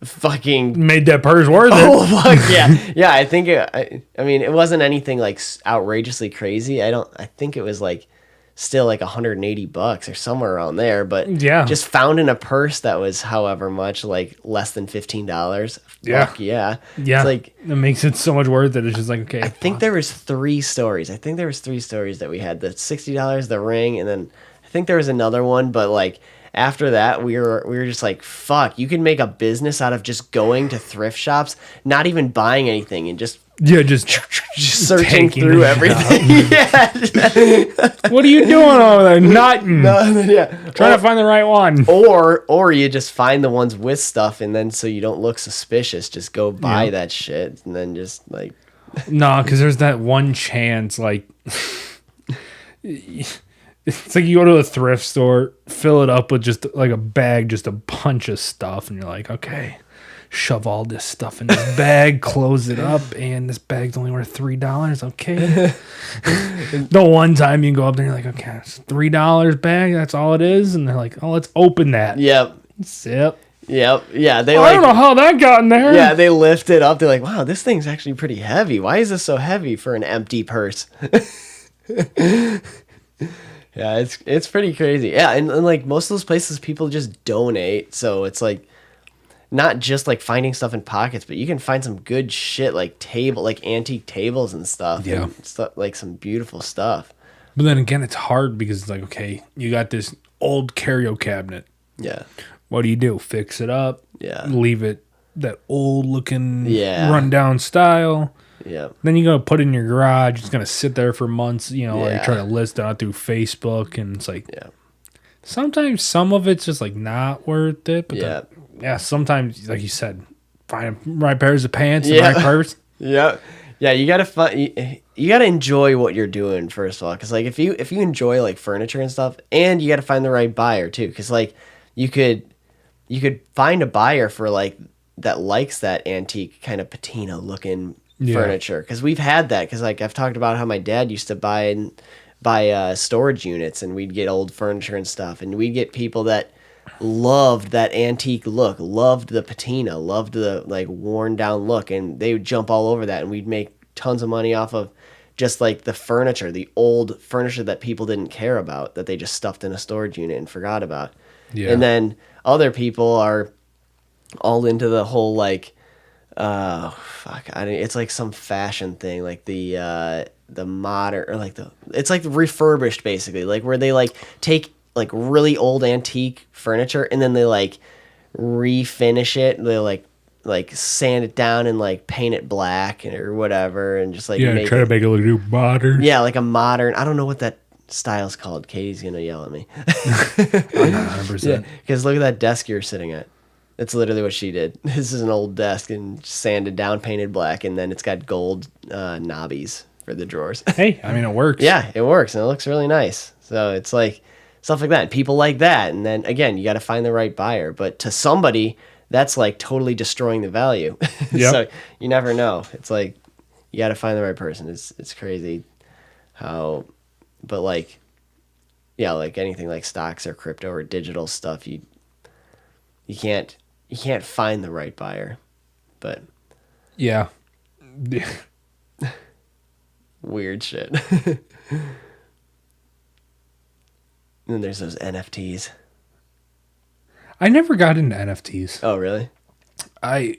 fucking made that purse worth it. Oh fuck yeah. Yeah, I think I mean it wasn't anything like outrageously crazy. I think it was like still like $180 or somewhere around there, but just found in a purse that was however much, like less than $15. Fuck yeah. It's like it makes it so much worth it. It's just like, okay. I think there was three stories that we had: the $60, the ring, and then I think there was another one, but like after that we were just like, fuck, you can make a business out of just going to thrift shops, not even buying anything, and just searching through everything. Yeah. What are you doing over there? Nothing. Yeah. Trying to find the right one. Or you just find the ones with stuff, and then so you don't look suspicious, just go buy that shit, and then just like. No, because there's that one chance, like. It's like you go to a thrift store, fill it up with just like a bag, just a bunch of stuff, and you're like, okay. Shove all this stuff in this bag, close it up, and this bag's only worth $3. Okay. The one time you can go up there, you're like, okay, it's $3 bag. That's all it is, and they're like, oh, let's open that. Yep. Sip. Yep. Yeah. They I don't know how that got in there. Yeah. They lift it up. They're like, wow, this thing's actually pretty heavy. Why is this so heavy for an empty purse? Yeah, it's pretty crazy. Yeah, and like most of those places, people just donate, so it's like. Not just like finding stuff in pockets, but you can find some good shit like antique tables and stuff. Yeah. And stuff, like some beautiful stuff. But then again, it's hard because it's like, okay, you got this old curio cabinet. Yeah. What do? Fix it up. Yeah. Leave it that old looking rundown style. Yeah. Then you go put it in your garage. It's going to sit there for months, while you try to list it out through Facebook. And it's like, sometimes some of it's just like not worth it. But sometimes, like you said, find the right pairs of pants, the right purse. Yeah, you gotta enjoy what you're doing first of all, because like if you enjoy like furniture and stuff, and you gotta find the right buyer too, because like you could find a buyer for like that likes that antique kind of patina looking furniture, because we've had that, because like I've talked about how my dad used to buy storage units, and we'd get old furniture and stuff, and we'd get people that loved that antique look, loved the patina, loved the like worn down look, and they would jump all over that, and we'd make tons of money off of just like the furniture, the old furniture that people didn't care about, that they just stuffed in a storage unit and forgot about. And then other people are all into the whole like it's like some fashion thing, like the modern, or like it's like refurbished basically, like where they like take like really old antique furniture and then they like refinish it. They like sand it down and like paint it black or whatever, and just like try to make it look modern. Yeah, like a modern. I don't know what that style's called. Katie's gonna yell at me. I'm not 100%. Because look at that desk you're sitting at. That's literally what she did. This is an old desk and sanded down, painted black, and then it's got gold knobbies for the drawers. Hey, I mean it works. Yeah, it works and it looks really nice. So it's like stuff like that. And people like that. And then again, you got to find the right buyer. But to somebody, that's like totally destroying the value. So you never know. It's like you got to find the right person. It's crazy how, but like, yeah, like anything like stocks or crypto or digital stuff, you can't find the right buyer. But yeah, weird shit. And then there's those NFTs. I never got into NFTs. Oh, really? I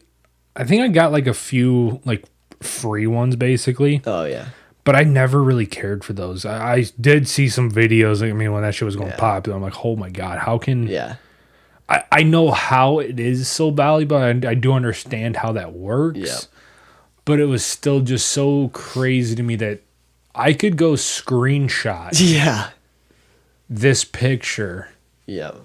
think I got like a few like free ones basically. Oh, yeah. But I never really cared for those. I did see some videos. I mean, when that shit was going popular, I'm like, oh my God, how can... Yeah. I know how it is so valuable. I do understand how that works. Yeah. But it was still just so crazy to me that I could go screenshot this picture. Yep.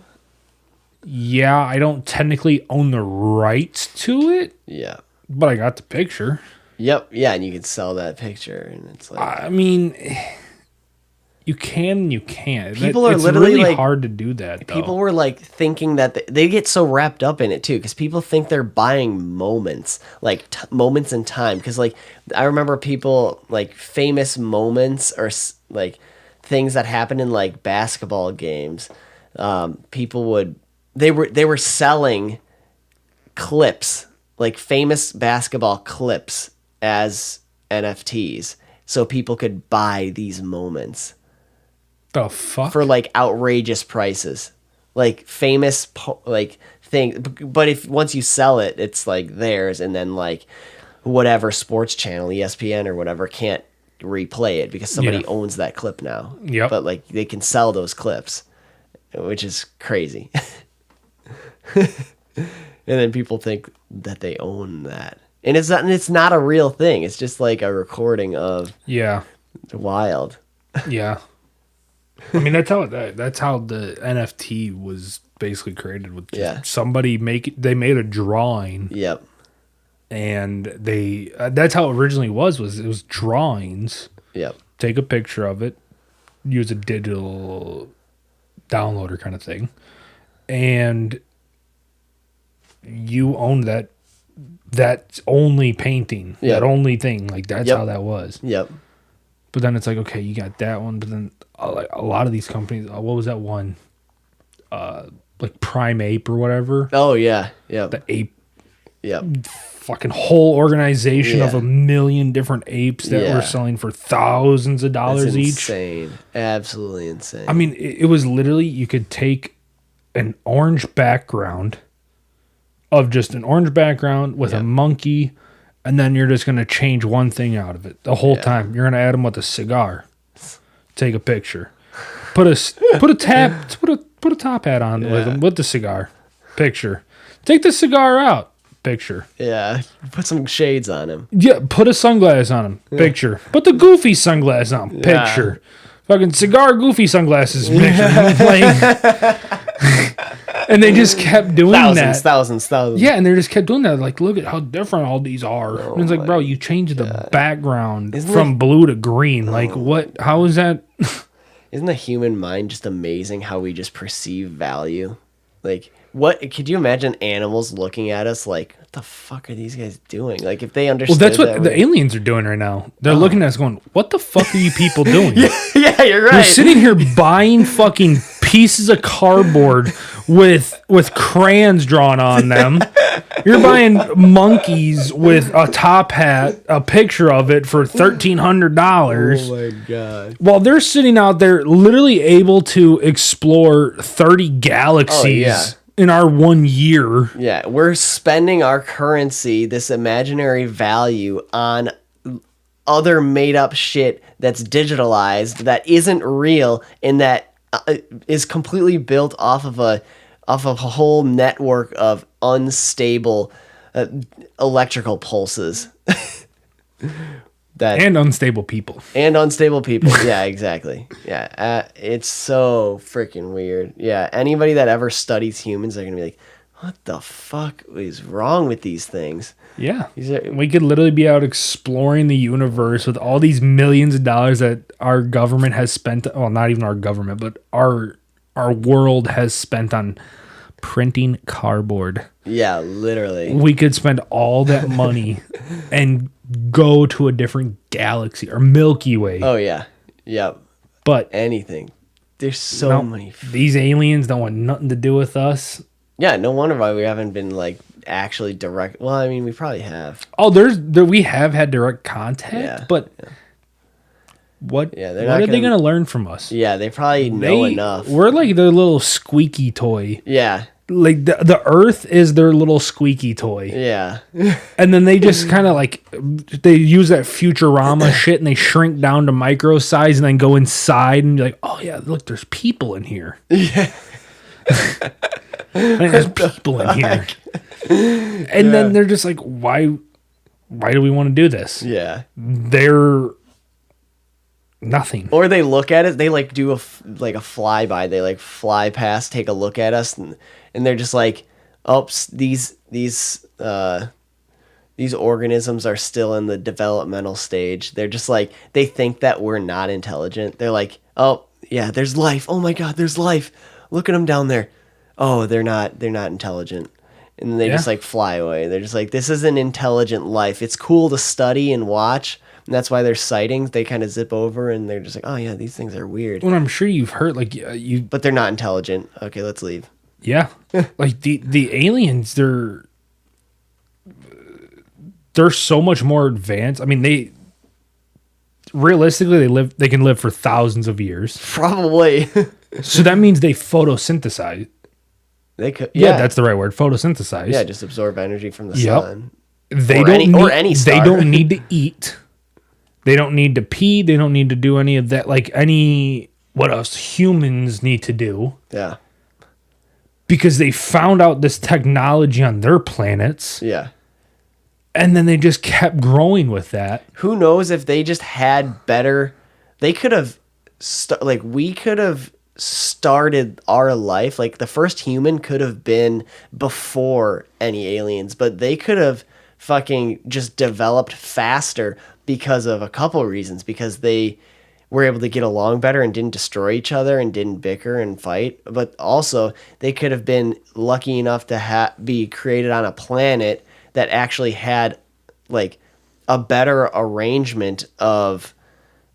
Yeah, I don't technically own the rights to it. Yeah. But I got the picture. Yep. Yeah, and you can sell that picture, and it's like, I mean, you can and you can't. People are it's literally really like, hard to do that, though. People were like thinking that they get so wrapped up in it too, because people think they're buying moments, like moments in time. Because like I remember people like famous moments or like things that happened in like basketball games. People would they were selling clips, like famous basketball clips, as NFTs, so people could buy these moments. The fuck? For like outrageous prices, like famous like thing. But if once you sell it, it's like theirs, and then like whatever sports channel, ESPN or whatever, can't replay it because somebody owns that clip now. Yep. But like they can sell those clips, which is crazy. And then people think that they own that, and it's not a real thing. It's just like a recording of wild. Yeah. I mean, that's how the NFT was basically created, with somebody they made a drawing. Yep. And that's how it originally was it was drawings. Yep. Take a picture of it, use a digital downloader kind of thing, and you own that only painting, that only thing. Like that's how that was. Yep. But then it's like, okay, you got that one, but then a lot of these companies, what was that one? Like Prime Ape or whatever. Oh yeah, yeah. The ape. Yep. Fucking whole organization of 1 million different apes that were selling for thousands of dollars each. Insane, absolutely insane. I mean, it was literally, you could take an orange background with a monkey, and then you're just gonna change one thing out of it the whole time. You're gonna add them with a cigar. Take a picture. Put a top hat on with the cigar. Picture. Take the cigar out. Picture. Yeah. Put some shades on him. Yeah. Put a sunglass on him. Picture. Put the goofy sunglass on him. Picture. Fucking cigar goofy sunglasses. Picture. And they just kept doing thousands. Yeah, and they just kept doing that. Like, look at how different all these are. And it's like, bro, you changed the background from blue to green. Like, what? How is that? Isn't the human mind just amazing how we just perceive value? Like, what could you imagine animals looking at us like, what the fuck are these guys doing? Like, if they understood. Well, that's what the aliens are doing right now. They're looking at us going, what the fuck are you people doing? Yeah, you're right. You're sitting here buying fucking pieces of cardboard with crayons drawn on them. You're buying monkeys with a top hat, a picture of it for $1,300. Oh my god! While they're sitting out there, literally able to explore 30 galaxies in our 1 year. Yeah, we're spending our currency, this imaginary value, on other made-up shit that's digitalized, that isn't real, and that is completely built off of a whole network of unstable electrical pulses. And unstable people. Yeah, exactly. Yeah, it's so freaking weird. Yeah, anybody that ever studies humans are gonna be like, what the fuck is wrong with these things? Yeah. We could literally be out exploring the universe with all these millions of dollars that our government has spent. Well, not even our government, but our world has spent on printing cardboard. Yeah, literally. We could spend all that money and go to a different galaxy or Milky Way. Oh, yeah. Yep. But anything. There's so many. These aliens don't want nothing to do with us. Yeah, no wonder why we haven't been like actually direct. Well, I mean, we probably have. Oh, we have had direct contact, but what? Yeah, what are they going to learn from us? Yeah, they probably know enough. We're like their little squeaky toy. Yeah, like the Earth is their little squeaky toy. Yeah, and then they just kind of like they use that Futurama shit and they shrink down to micro size and then go inside and be like, oh yeah, look, there's people in here. Yeah. There's people in here. And then they're just like, why Why do we want to do this? Yeah. They're nothing. Or they look at it, they like do a flyby. They like fly past, take a look at us, and they're just like, "Oops, these organisms are still in the developmental stage." They're just like, they think that we're not intelligent. They're like, "Oh yeah, there's life. Oh my God, there's life. Look at them down there. Oh, they're not intelligent." And then they just like fly away. They're just like, "This is an intelligent life. It's cool to study and watch." And that's why there's sightings. They kind of zip over and they're just like, "Oh yeah, these things are weird." Well, I'm sure you've heard But they're not intelligent. Okay, let's leave. Yeah, like the aliens, they're so much more advanced. I mean, they can live for thousands of years. Probably. So that means they photosynthesize. They could. Yeah, that's the right word. Photosynthesize. Yeah, just absorb energy from the sun. They any star. They don't need to eat. They don't need to pee. They don't need to do any of that. Like what else humans need to do. Yeah. Because they found out this technology on their planets. Yeah. And then they just kept growing with that. Who knows if they just had better... They could have... we could have started our life. Like, the first human could have been before any aliens. But they could have fucking just developed faster because of a couple reasons. Because they were able to get along better and didn't destroy each other and didn't bicker and fight. But also, they could have been lucky enough to be created on a planet that actually had like a better arrangement of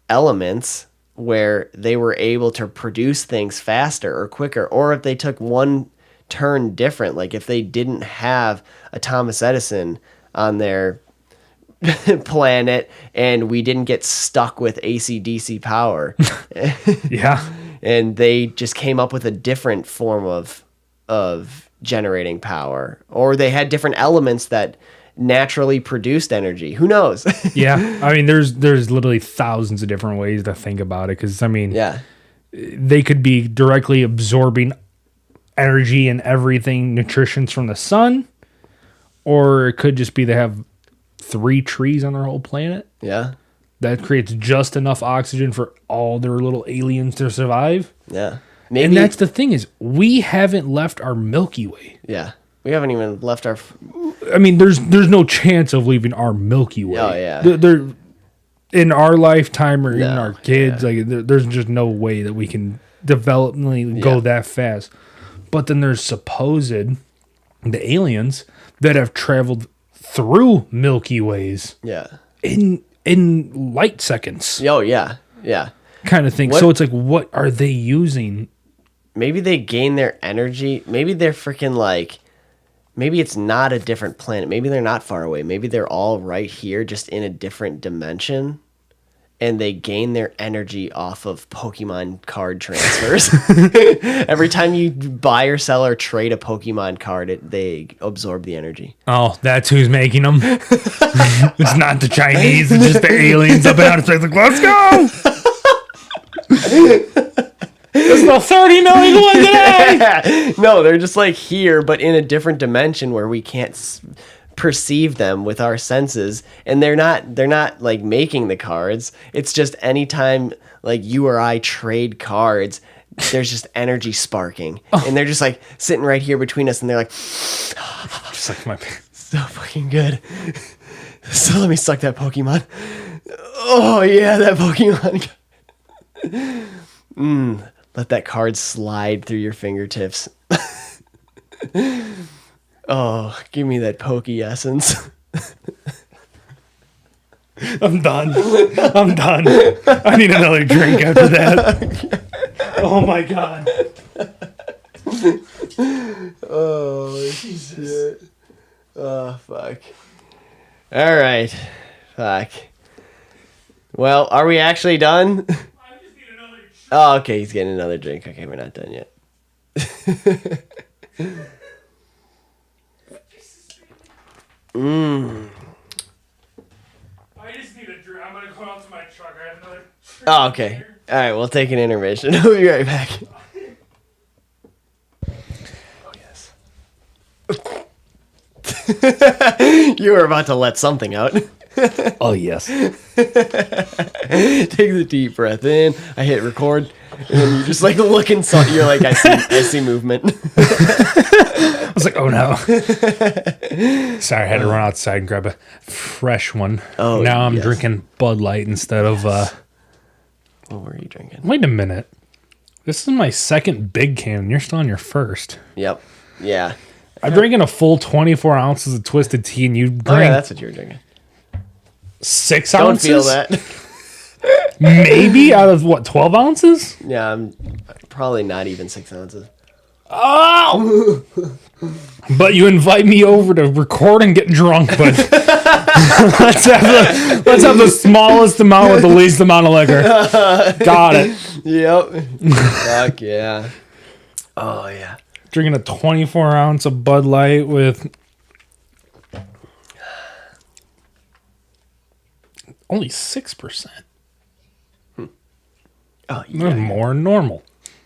elements where they were able to produce things faster or quicker. Or if they took one turn different, like if they didn't have a Thomas Edison on their planet and we didn't get stuck with AC/DC power. Yeah. And they just came up with a different form of generating power, or they had different elements that naturally produced energy. Who knows? Yeah. I mean, there's literally thousands of different ways to think about it. Cause I mean, yeah, they could be directly absorbing energy and everything, nutritions from the sun, or it could just be they have 3 trees on their whole planet. Yeah. That creates just enough oxygen for all their little aliens to survive. Yeah. Maybe. And that's the thing is we haven't left our Milky Way. Yeah. We haven't even left our... I mean, there's no chance of leaving our Milky Way. Oh, yeah. They're in our lifetime or even our kids, like there's just no way that we can developmentally go that fast. But then there's the aliens that have traveled through Milky Ways. Yeah. In light seconds. Oh, yeah. Yeah. Kind of thing. So it's like, what are they using? Maybe they gain their energy. Maybe they're freaking like... Maybe it's not a different planet. Maybe they're not far away. Maybe they're all right here, just in a different dimension. And they gain their energy off of Pokemon card transfers. Every time you buy or sell or trade a Pokemon card, they absorb the energy. Oh, that's who's making them. It's not the Chinese. It's just the aliens up in outer space. Like, let's go! There's the 30 million one today! No, they're just like here, but in a different dimension where we can't perceive them with our senses. And they're not like making the cards. It's just anytime like you or I trade cards, there's just energy sparking. And they're just like sitting right here between us and they're like, just like my so fucking good. So let me suck that Pokemon. Oh yeah, that Pokemon. Let that card slide through your fingertips. Oh, give me that Poke essence. I'm done. I need another drink after that. Oh my god. Oh, shit. Oh, fuck. All right. Fuck. Well, are we actually done? Oh, okay, he's getting another drink. Okay, we're not done yet. I just need a drink. I'm going to go out to my truck. I have another drink. Oh, okay. All right, we'll take an intermission. We'll be right back. Oh, yes. You were about to let something out. Oh, yes. Take the deep breath in. I hit record. And then you just like look inside. You're like, I see movement. I was like, oh no. Sorry, I had to run outside and grab a fresh one. Oh, now I'm yes. drinking Bud Light instead of... What were you drinking? Wait a minute. This is my second big can, and you're still on your first. Yep. Yeah. I'm drinking a full 24 ounces of Twisted Tea, and you Oh, yeah, drink that's what you were drinking. 6 Don't ounces? feel that. Maybe out of, what, 12 ounces? Yeah, I'm probably not even 6 ounces. Oh! But you invite me over to record and get drunk, but let's have the smallest amount with the least amount of liquor. Got it. Yep. Fuck yeah. Oh, yeah. Drinking a 24 ounce of Bud Light with only 6%. Oh, That's yeah. more than normal.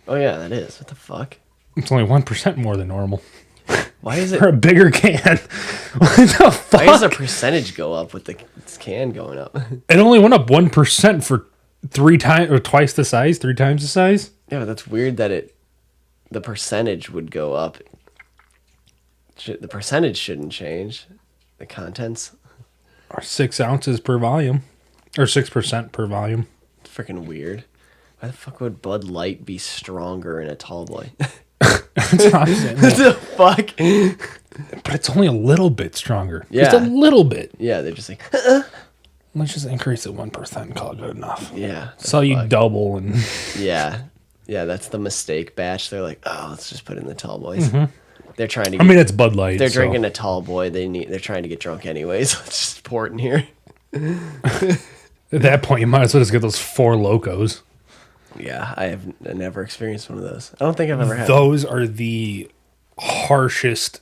Oh, yeah, that is. What the fuck? It's only 1% more than normal. Why is it? For a bigger can. What the fuck? Why does the percentage go up with the can going up? It only went up 1% for 3 times or twice the size, 3 times the size. Yeah, but that's weird that the percentage would go up. The percentage shouldn't change. The contents. Or 6 ounces per volume. Or 6% per volume. It's freaking weird. Why the fuck would Bud Light be stronger in a tall boy? That's what I'm saying. What the fuck? But it's only a little bit stronger. Yeah. Just a little bit. Yeah, they're just like, Let's just increase it 1% and call it good enough. yeah. So you double and Yeah. Yeah, that's the mistake batch. They're like, oh, let's just put in the tall boys. They're trying to I mean, it's Bud Light. they're so. drinking a tall boy. They're trying to get drunk anyways. Let's just pour it in here. At that point, you might as well just get those 4 Locos. Yeah, I have never experienced one of those. I don't think I've ever had. Those are the harshest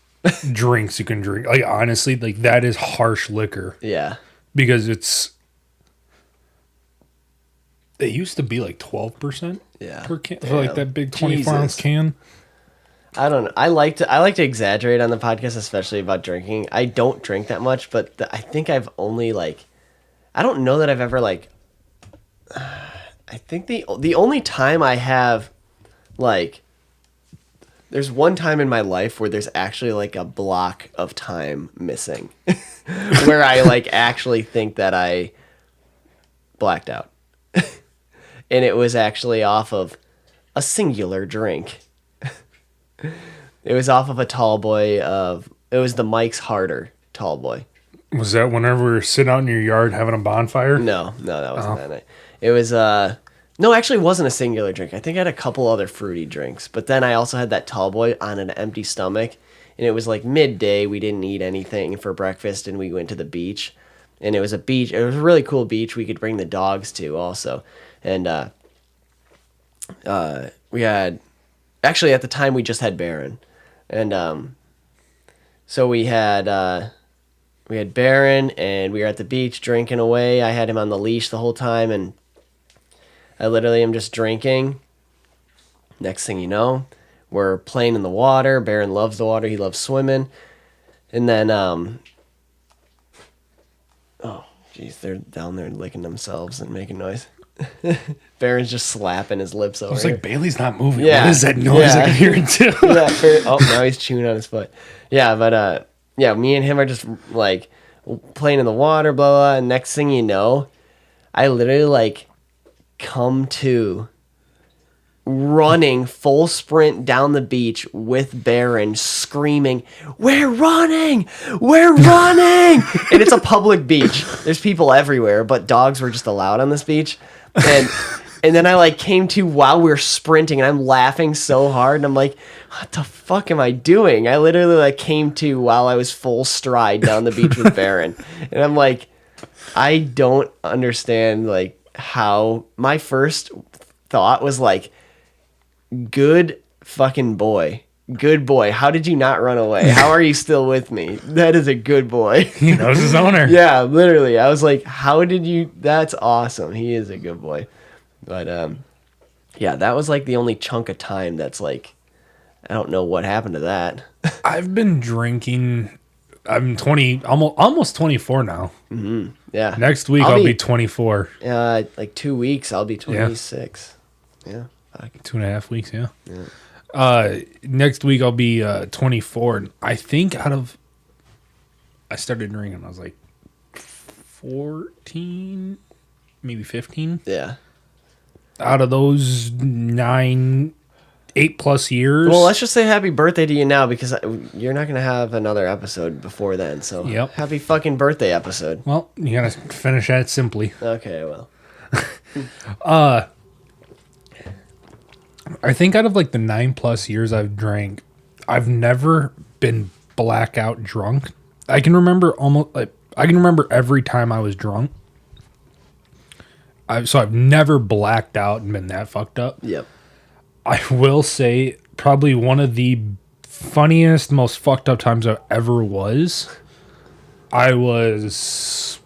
drinks you can drink. Like, honestly, like that is harsh liquor. Yeah. Because it used to be like 12% Yeah. per can. For like that big 24 ounce Jesus. can. I don't know. I like to exaggerate on the podcast, especially about drinking. I don't drink that much, but I think I've only I don't know that I've ever I think the only time I have there's one time in my life where there's actually a block of time missing where I actually think that I blacked out. And it was actually off of a singular drink. It was off of a tall boy it was the Mike's Harder tall boy. Was that whenever we were sitting out in your yard having a bonfire? No, that wasn't that night. It was no, actually it wasn't a singular drink. I think I had a couple other fruity drinks, but then I also had that tall boy on an empty stomach, and it was midday. We didn't eat anything for breakfast, and we went to the beach, and it was a really cool beach we could bring the dogs to also, and we had actually at the time we just had Baron, and so we had Baron, and we were at the beach drinking away. I had him on the leash the whole time, and I literally am just drinking. Next thing you know, we're playing in the water. Baron loves the water. He loves swimming. And then, oh, jeez, they're down there licking themselves and making noise. Baron's just slapping his lips over. I was like, Bailey's not moving. Yeah. What is that noise? I can hear it too. Oh, now he's chewing on his foot. Yeah, but yeah, me and him are just playing in the water, blah, blah, and next thing you know, I literally come to running full sprint down the beach with Baron screaming, we're running, and it's a public beach. There's people everywhere, but dogs were just allowed on this beach. And then I came to while we were sprinting, and I'm laughing so hard, and I'm like, what the fuck am I doing? I literally came to while I was full stride down the beach with Baron. And I'm like, I don't understand how my first thought was good fucking boy. Good boy. How did you not run away? How are you still with me? That is a good boy. He knows his owner. Yeah, literally. I was like, how did you? That's awesome. He is a good boy. But yeah, that was the only chunk of time that's I don't know what happened to that. I've been drinking I'm 20, almost 24 now. Mm-hmm. Yeah. Next week I'll be 24. Like 2 weeks, I'll be 26. Yeah. 2.5 weeks, yeah. Next week I'll be 24. And I think I started drinking when I was like 14, maybe 15. Yeah. Out of those 8+ years. Well, let's just say happy birthday to you now because you're not going to have another episode before then. So happy fucking birthday episode. Well, you got to finish that simply. Okay, well. I think out of like the 9+ years I've drank, I've never been blackout drunk. I can remember every time I was drunk. So I've never blacked out and been that fucked up. Yep. I will say probably one of the funniest, most fucked up times I ever was. I was,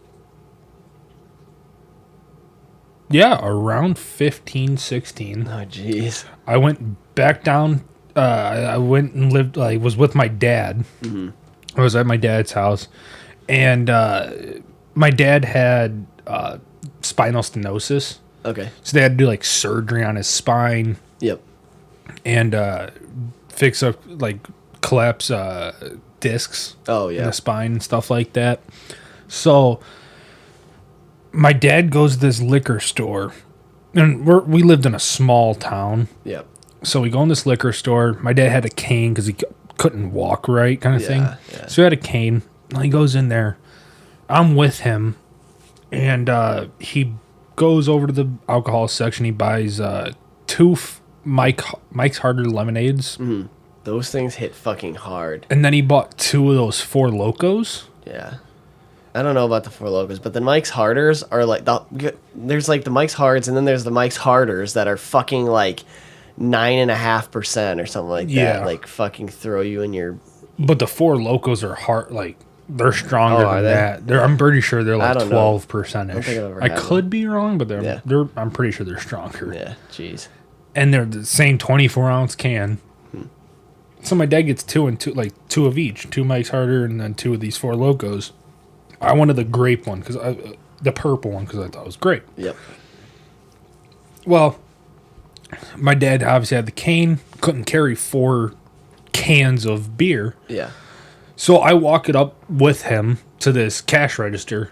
around 15, 16. Oh, jeez. I went back down. I went and lived, was with my dad. Mm-hmm. I was at my dad's house. And my dad had spinal stenosis. Okay. So they had to do, surgery on his spine. Yep. And fix up, collapse discs in the spine and stuff like that. So my dad goes to this liquor store, and we lived in a small town. Yep. So we go in this liquor store. My dad had a cane because he couldn't walk right, kind of thing. Yeah. So he had a cane. He goes in there. I'm with him, and he goes over to the alcohol section. He buys two Mike's Harder lemonades. Mm-hmm. Those things hit fucking hard. And then he bought 2 of those Four Locos. Yeah. I don't know about the Four Locos, but the Mike's Harders are there's the Mike's Hards, and then there's the Mike's Harders that are fucking 9.5% or something like that. Fucking throw you in your... But the Four Locos are hard, they're stronger than that. I'm pretty sure they're 12%ish. I could be wrong, but I'm pretty sure they're stronger. Yeah, jeez. And they're the same 24-ounce can. So my dad gets 2 and 2, 2 of each. 2 Mike's Harder and then 2 of these Four Locos. I wanted the grape one, the purple one, because I thought it was great. Yep. Well, my dad obviously had the cane, couldn't carry 4 cans of beer. Yeah. So I walk it up with him to this cash register.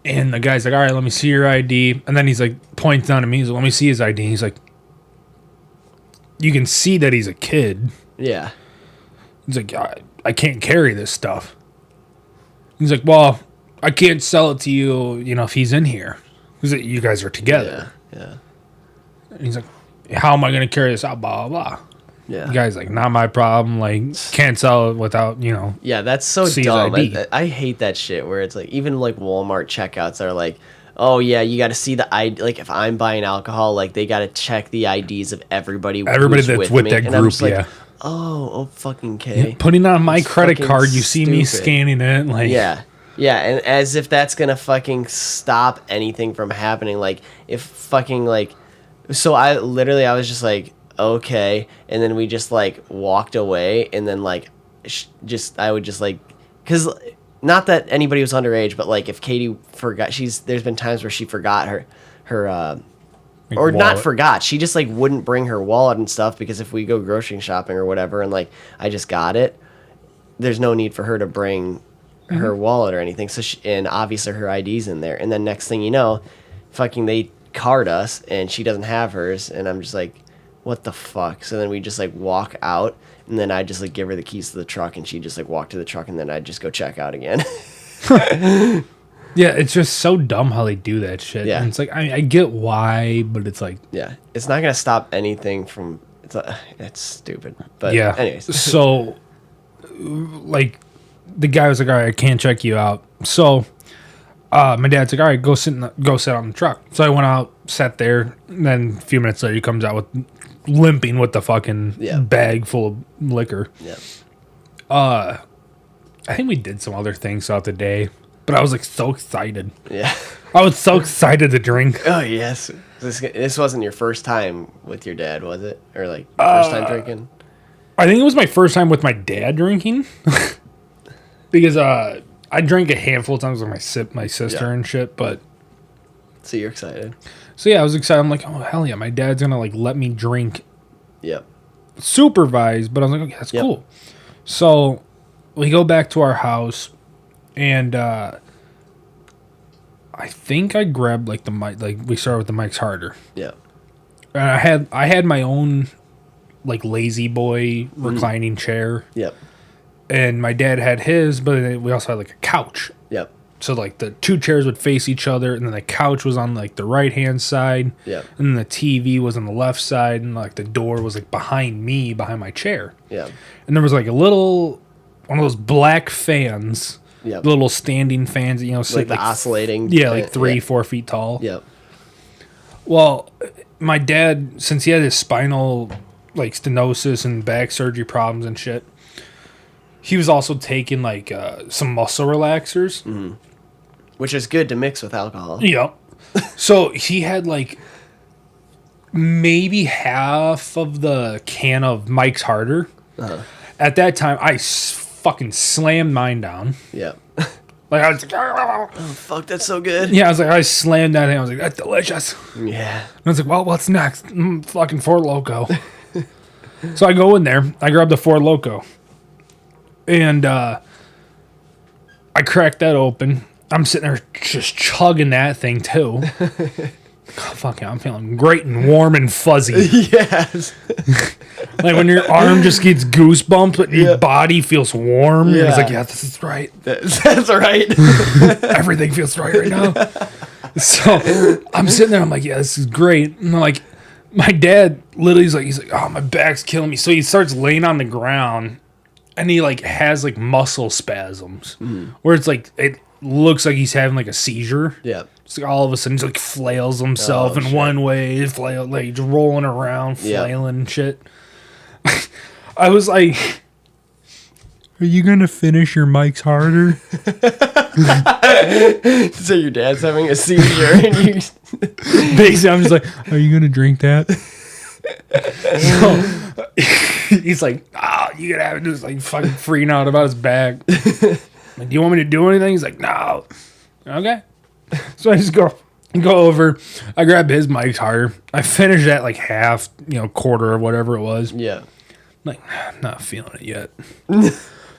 And the guy's like, all right, let me see your ID. And then he's points down at me. He's like, let me see his ID. And he's like, you can see that he's a kid. Yeah. He's like, I can't carry this stuff. He's like, well, I can't sell it to you, if he's in here. Because you guys are together. Yeah. And he's like, how am I going to carry this out? Blah, blah, blah. Yeah. The guy's like, not my problem. Can't sell it without, Yeah, that's so dumb. I hate that shit where it's even Walmart checkouts are oh, yeah, you got to see the ID. If I'm buying alcohol, they got to check the IDs of everybody that's with me. That group, yeah. Oh, fucking okay. Yeah, putting on my credit card, you see me scanning it, Yeah, and as if that's gonna fucking stop anything from happening. If fucking so I was just okay, and then we just walked away, and then I would just because not that anybody was underage, but if Katie forgot, there's been times where she forgot her or wallet. Not forgot. She just wouldn't bring her wallet and stuff because if we go grocery shopping or whatever and I just got it, there's no need for her to bring her wallet or anything. So and obviously her ID's in there. And then next thing you know, fucking they card us and she doesn't have hers and I'm just what the fuck? So then we just walk out and then I just give her the keys to the truck and she just walk to the truck and then I just go check out again. Yeah, it's just so dumb how they do that shit. Yeah. And it's I get why, but it's yeah, it's not going to stop anything from... It's stupid. But yeah. Anyways. So, the guy was like, all right, I can't check you out. So, my dad's like, all right, go sit on the truck. So I went out, sat there, and then a few minutes later, he comes out limping with the fucking bag full of liquor. Yeah. I think we did some other things throughout the day. But I was so excited. Yeah. I was so excited to drink. Oh, yes. This wasn't your first time with your dad, was it? Or first time drinking? I think it was my first time with my dad drinking. Because I drank a handful of times with my sister and shit, but... So you're excited. So yeah, I was excited. I'm like, oh, hell yeah, my dad's going to like let me drink. Yep. Supervised, but I was like, okay, that's cool. So we go back to our house, and I think I grabbed like the mic. Like we started with the Mike's Harder. Yeah. And I had my own like lazy boy reclining chair. Yep. And my dad had his, but we also had like a couch. Yep. So like the two chairs would face each other, and then the couch was on like the right hand side. Yep. And then the TV was on the left side, and like the door was like behind my chair. Yeah. And there was like one of those black fans. Yep. Little standing fans, you know, like the oscillating. Yeah, like 3-4 feet tall. Yep. Well, my dad, since he had his spinal like stenosis and back surgery problems and shit, he was also taking like some muscle relaxers. Mm-hmm. Which is good to mix with alcohol. Yep. So he had like maybe half of the can of Mike's Harder. Uh-huh. At that time, I fucking slammed mine down. Yep. Like I was like, oh fuck, that's so good. Yeah, I slammed that thing. I was like, that's delicious. Yeah. And I was like, well, what's next? Fucking Four Loko. So I go in there. I grab the Four Loko. And I cracked that open. I'm sitting there just chugging that thing too. Oh, fuck yeah, I'm feeling great and warm and fuzzy. Yes. Like when your arm just gets goosebumps, but your body feels warm. Yeah. It's like, yeah, this is right. That's right. Everything feels right now. So I'm sitting there. I'm like, yeah, this is great. And I'm like, my dad literally he's like, oh, my back's killing me. So he starts laying on the ground, and he like has like muscle spasms where it's like it looks like he's having like a seizure. Yeah. It's like all of a sudden he's like flails himself in one way, like just rolling around, flailing and shit. I was like, are you gonna finish your Mike's Harder? So your dad's having a seizure and you basically I'm just like, are you gonna drink that? So he's like, you gotta have it, just like fucking freaking out about his back. Like, do you want me to do anything? He's like, no. Okay. So I just go over. I grab his Mike's Harder. I finish that like half, quarter or whatever it was. Yeah. I'm like, I'm not feeling it yet.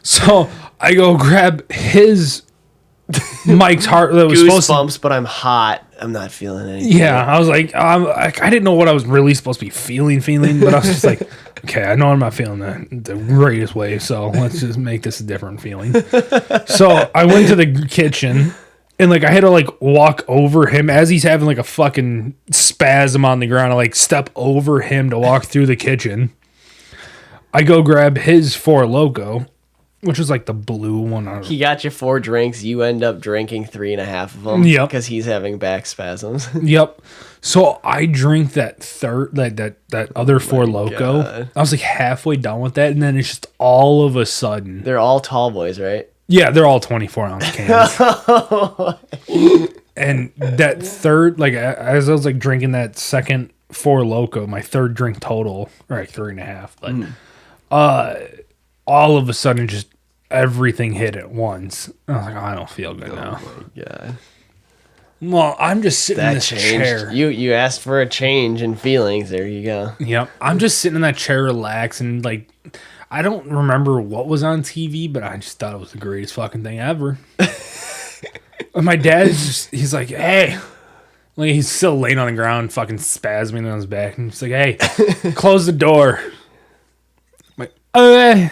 So I go grab his Mike's Harder that was supposed to. Goosebumps, but I'm hot. I'm not feeling anything. Yeah, I was like, I didn't know what I was really supposed to be feeling, but I was just like, okay, I know I'm not feeling the greatest way, so let's just make this a different feeling. So I went to the kitchen, and like I had to like walk over him as he's having like a fucking spasm on the ground. I like step over him to walk through the kitchen. I go grab his Four Loko, which was like the blue one. He got you 4 drinks. You end up drinking 3.5 of them. Yep. Because he's having back spasms. Yep. So I drink that that other Four Loko. God. I was like halfway done with that, and then it's just all of a sudden. They're all tall boys, right? Yeah, they're all 24-ounce cans. And that third, like as I was like drinking that second Four Loko, my third drink total, or like 3.5, but all of a sudden just everything hit at once. I was like, I don't feel good now. Oh my God. Well, I'm just sitting in this chair. You asked for a change in feelings. There you go. Yep. I'm just sitting in that chair relaxing. Like, I don't remember what was on TV, but I just thought it was the greatest fucking thing ever. And my he's like, hey. Like, he's still laying on the ground, fucking spasming on his back. And he's like, hey, close the door. I'm like, okay.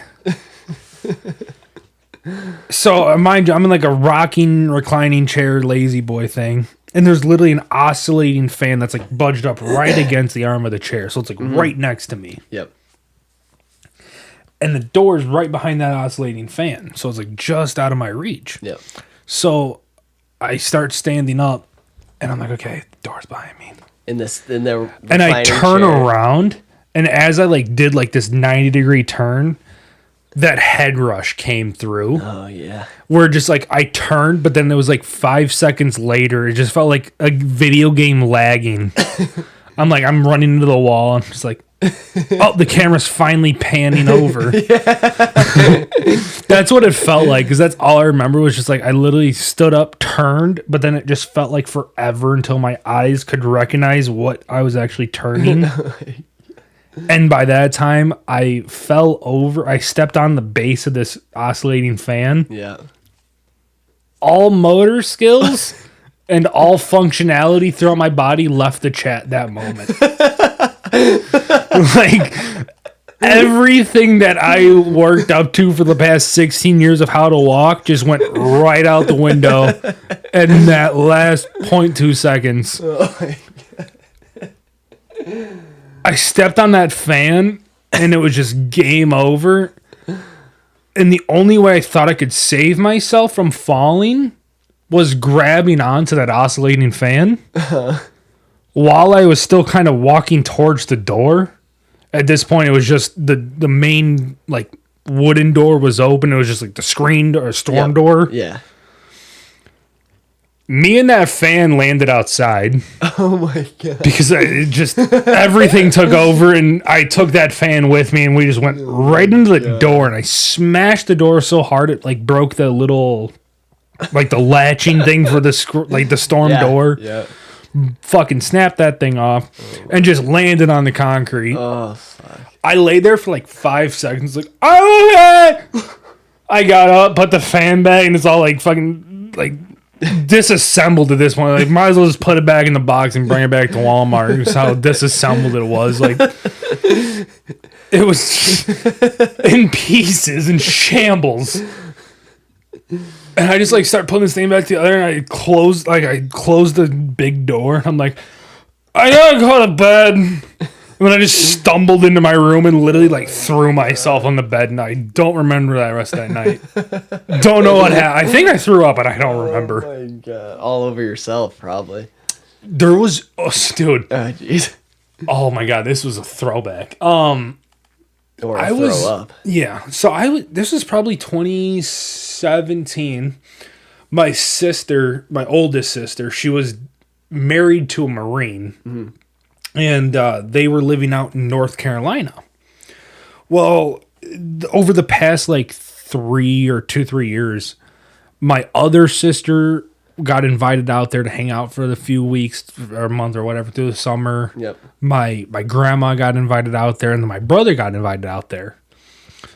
So, mind you, I'm in like a rocking, reclining chair, lazy boy thing. And there's literally an oscillating fan that's like budged up right against the arm of the chair. So it's like right next to me. Yep. And the door is right behind that oscillating fan. So it's like just out of my reach. Yep. So I start standing up and I'm like, okay, the door's behind me. And I turn around, and as I like did like this 90-degree turn, that head rush came through. Oh, yeah. Where just like I turned, but then there was like 5 seconds later, it just felt like a video game lagging. I'm running into the wall. I'm just like, Oh, the camera's finally panning over. That's what it felt like, because that's all I remember was just like I literally stood up, turned, but then it just felt like forever until my eyes could recognize what I was actually turning. And by that time, I fell over. I stepped on the base of this oscillating fan. Yeah. All motor skills and all functionality throughout my body left the chat that moment. Like, everything that I worked up to for the past 16 years of how to walk just went right out the window in that last 0.2 seconds. Oh my God. I stepped on that fan and it was just game over. And the only way I thought I could save myself from falling was grabbing onto that oscillating fan while I was still kind of walking towards the door. At this point, it was just the main like wooden door was open. It was just like the screen or storm door. Yeah. Me and that fan landed outside. Oh my God. Because it just everything took over, and I took that fan with me, and we just went right into the door, and I smashed the door so hard it like broke the little like the latching thing for the the storm door. Yeah. Fucking snapped that thing off and just landed on the concrete. Oh fuck. I lay there for like 5 seconds, like, oh okay. I got up, put the fan back, and it's all like fucking like disassembled at this point. Like, might as well just put it back in the box and bring it back to Walmart. That's how disassembled it was. Like, it was in pieces and shambles. And I just like start putting this thing back together, and I closed the big door. I'm like, I gotta go to bed. And then I just stumbled into my room and literally like threw myself on the bed, and I don't remember that rest of that night. Don't know what happened. I think I threw up, but I don't remember. Oh my God. All over yourself, probably. There was, dude. Oh jeez. Oh my God, this was a throwback. Or throw up. Yeah. So this was probably 2017. My sister, my oldest sister, she was married to a Marine. Mm-hmm. And they were living out in North Carolina. Well, over the past like 3 years, my other sister got invited out there to hang out for the few weeks or a month or whatever through the summer. Yep. My grandma got invited out there, and then my brother got invited out there.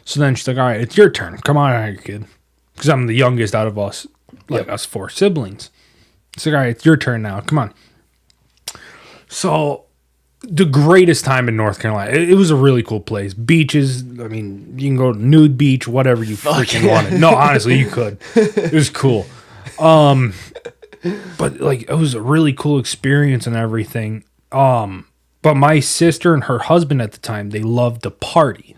So then she's like, all right, it's your turn. Come on out, kid. Because I'm the youngest out of us, us 4 siblings. She's like, all right, it's your turn now. Come on. So the greatest time in North Carolina. It was a really cool place. Beaches. I mean, you can go to nude beach, whatever you freaking wanted. No, honestly, you could. It was cool. But like, it was a really cool experience and everything. But my sister and her husband at the time, they loved to party.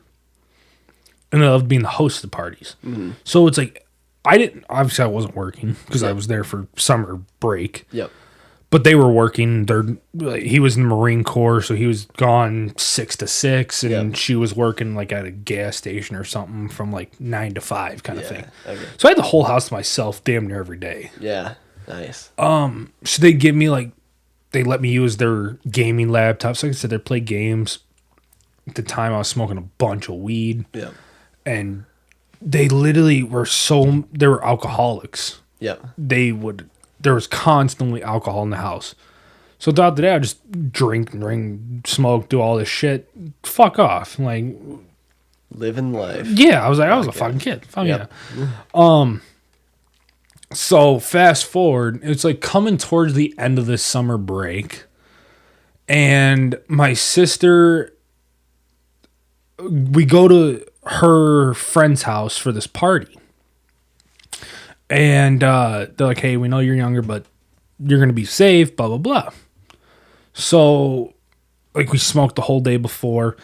And they loved being the host of the parties. Mm-hmm. So it's like, obviously I wasn't working because I was there for summer break. Yep. But they were working. He was in the Marine Corps, so he was gone 6 to 6, and she was working like at a gas station or something from like 9 to 5 kind of thing. Okay. So I had the whole house to myself damn near every day. Yeah, nice. So they give me they let me use their gaming laptop. So like I said, they play games. At the time, I was smoking a bunch of weed. Yeah. And they literally they were alcoholics. Yeah. There was constantly alcohol in the house. So throughout the day, I just drink, smoke, do all this shit. Fuck off. Like, living life. Yeah, I was a fucking kid. Fuck yeah. So fast forward, it's like coming towards the end of this summer break. And my sister, we go to her friend's house for this party. And they're like, hey, we know you're younger, but you're going to be safe, blah, blah, blah. So, like, we smoked the whole day before,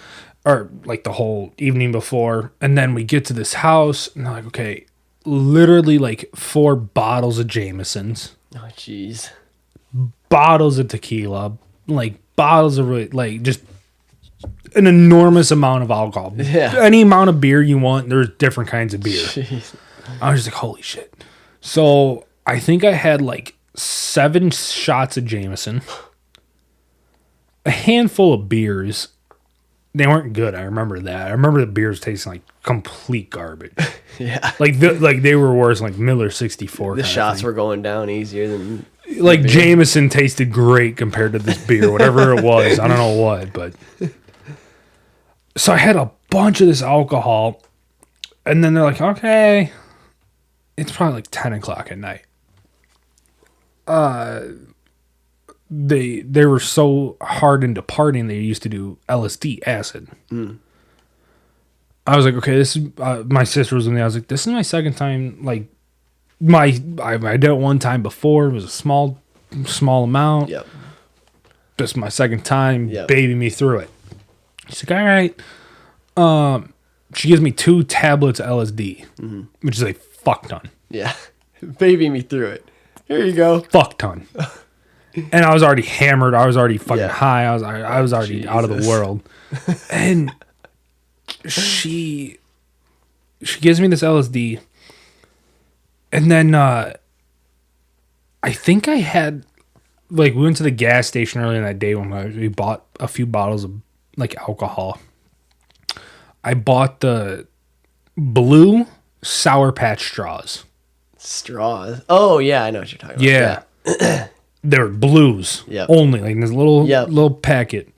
or, like, the whole evening before. And then we get to this house, and they're like, okay, literally, like, 4 bottles of Jamesons. Oh, jeez. Bottles of tequila. Like, bottles of, like, just an enormous amount of alcohol. Yeah. Any amount of beer you want, there's different kinds of beer. Jeez. I was just like, holy shit. So I think I had like 7 shots of Jameson, a handful of beers, They weren't good. I remember that. I remember the beers tasting like complete garbage. Yeah. Like they were worse than like Miller 64. The shots were going down easier than... Like Jameson tasted great compared to this beer, whatever it was. I don't know what, but... So I had a bunch of this alcohol, and then they're like, okay, it's probably like 10 o'clock at night. They were so hard into partying, they used to do LSD, acid. I was like, okay, this is... my sister was with me. I was like, this is my second time, like... I did it one time before. It was a small amount. Yep. This is my second time. Yep. Baby me through it. She's like, all right. She gives me 2 tablets of LSD, which is a fuck ton. Yeah. Baby me through it. Here you go. Fuck ton. And I was already hammered. I was already fucking high. I was already out of the world. And she gives me this LSD. And then I think I had, like, we went to the gas station earlier that day when we bought a few bottles of, like, alcohol. I bought the blue Sour Patch straws. Straws? Oh, yeah, I know what you're talking about. Yeah. They were blues only, like in this little packet.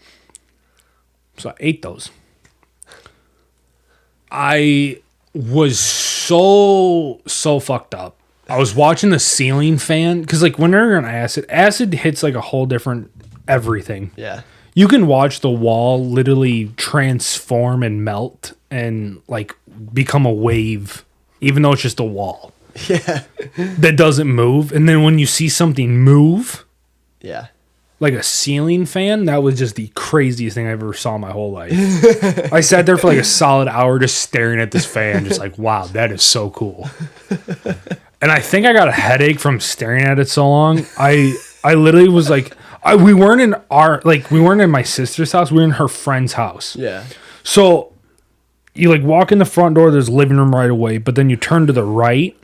So I ate those. I was so fucked up. I was watching the ceiling fan because, like, when they're on acid hits like a whole different everything. Yeah. You can watch the wall literally transform and melt and like become a wave, even though it's just a wall. Yeah. That doesn't move. And then when you see something move, yeah, like a ceiling fan, that was just the craziest thing I ever saw in my whole life. I sat there for like a solid hour just staring at this fan, just like, wow, that is so cool. And I think I got a headache from staring at it so long. I literally was like, we weren't in my sister's house. We were in her friend's house. Yeah. So you like walk in the front door, there's a living room right away, but then you turn to the right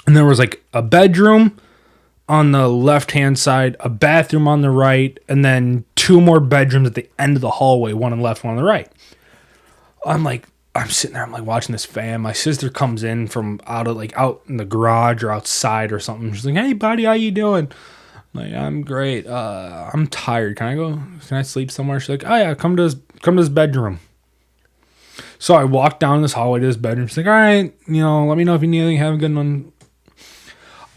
and there was like a bedroom on the left-hand side, a bathroom on the right, and then 2 more bedrooms at the end of the hallway, one on the left, one on the right. I'm sitting there, I'm like watching this fan. My sister comes in from out in the garage or outside or something. She's like, hey buddy, how you doing? I'm like, I'm great. I'm tired. Can I sleep somewhere? She's like, oh yeah, come to this bedroom. So I walked down this hallway to this bedroom. She's like, all right, let me know if you need anything. Have a good one.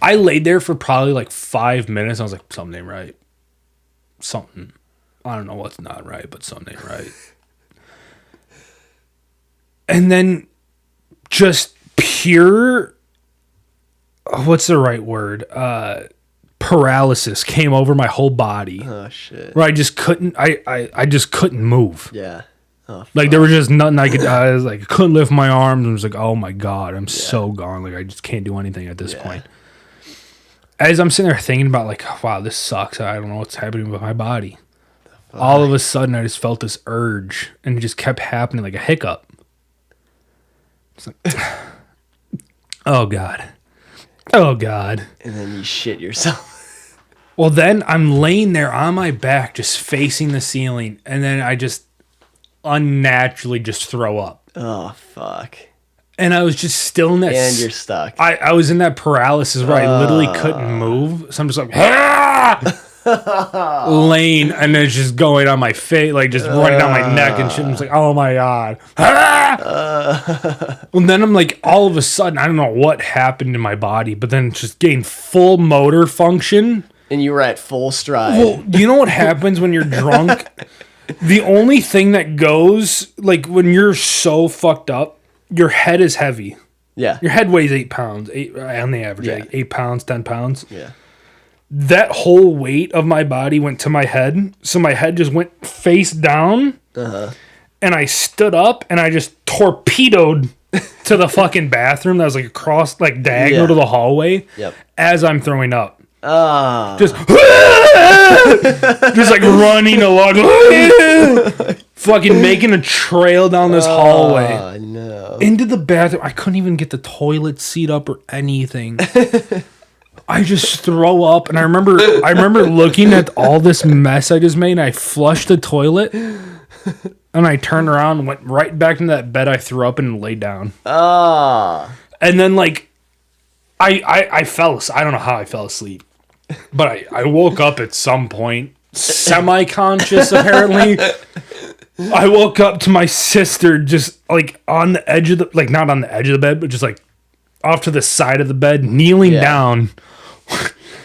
I laid there for probably like 5 minutes. I was like, something ain't right. Something. I don't know what's not right, but something ain't right. And then just pure, what's the right word? Paralysis came over my whole body. Oh shit. Where I just couldn't, I just couldn't move. Yeah. Oh, like there was just nothing I was like, I couldn't lift my arms. And I was like, oh my God, I'm so gone. Like I just can't do anything at this point. As I'm sitting there thinking about like, wow, this sucks. I don't know what's happening with my body. All of a sudden I just felt this urge and it just kept happening like a hiccup. It's like, oh God. Oh God. And then you shit yourself. Well, then I'm laying there on my back, just facing the ceiling. And then I just unnaturally just throw up. Oh, fuck. And I was just still in that. And you're stuck. I was in that paralysis where I literally couldn't move. So I'm just like, ah! Laying, and it's just going on my face, like just running down my neck and shit. I'm just like, oh my God. Ah! And then I'm like, all of a sudden, I don't know what happened in my body, but then just gained full motor function. And you were at full stride. Well, you know what happens when you're drunk? The only thing that goes, like when you're so fucked up, your head is heavy. Yeah. Your head weighs 8 pounds, on the average, like 8 pounds, 10 pounds. Yeah. That whole weight of my body went to my head. So my head just went face down. Uh-huh. And I stood up and I just torpedoed to the fucking bathroom that was like across, like diagonal to the hallway. Yep. As I'm throwing up. Just like running along. Fucking making a trail down this hallway. Oh, no. Into the bathroom. I couldn't even get the toilet seat up or anything. I just throw up, and I remember looking at all this mess I just made, and I flushed the toilet, And I turned around and went right back into that bed I threw up in and laid down. Oh. And then, like, I fell. I don't know how I fell asleep. But I woke up at some point, semi-conscious, apparently. I woke up to my sister just, like, on the edge of the... Like, not on the edge of the bed, but just, like, off to the side of the bed, kneeling down,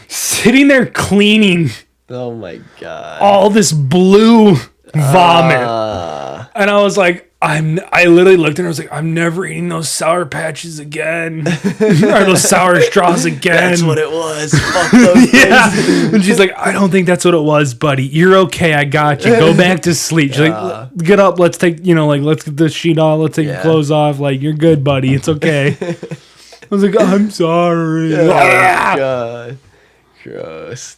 sitting there cleaning... Oh my God. All this blue vomit. And I was like, I literally looked at her and I was like, I'm never eating those Sour Patches again. Or those sour straws again. That's what it was. Fuck those things. And she's like, I don't think that's what it was, buddy. You're okay. I got you. Go back to sleep. She's like, get up. Let's take, let's get the sheet off. Let's take your clothes off. Like, you're good, buddy. It's okay. I was like, I'm sorry. Oh my God. Gross.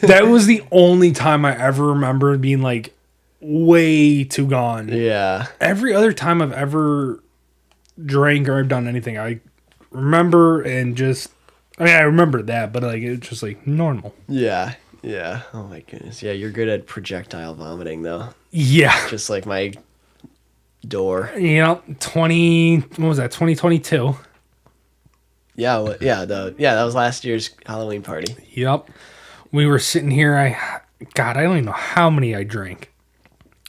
That was the only time I ever remember being like way too gone. Yeah. Every other time I've ever drank or I've done anything, I remember and just, I remember that, but like it's just like normal. Yeah. Yeah. Oh my goodness. Yeah, you're good at projectile vomiting though. Yeah. Just like my door. 2022. Yeah, that was last year's Halloween party. Yep. We were sitting here. I don't even know how many I drank.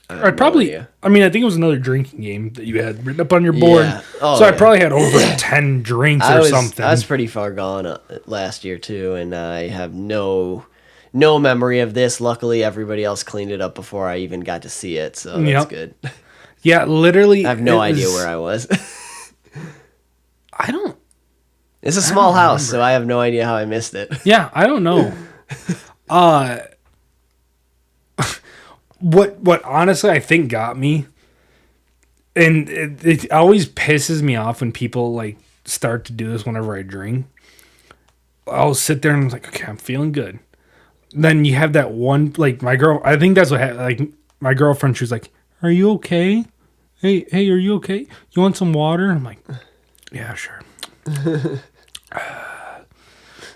I think it was another drinking game that you had written up on your board. Yeah. Oh, I probably had over 10 drinks something. I was pretty far gone last year too, and I have no memory of this. Luckily, everybody else cleaned it up before I even got to see it, so that's good. Yeah, literally. I have no idea where I was. I don't. It's a small house, so I have no idea how I missed it. Yeah, I don't know. What honestly I think got me, and it always pisses me off when people like start to do this whenever I drink. I'll sit there and I'm like, okay, I'm feeling good. Then you have that one, like my girl, I think that's what happened. Like my girlfriend, she was like, are you okay? Hey, are you okay? You want some water? I'm like, yeah, sure.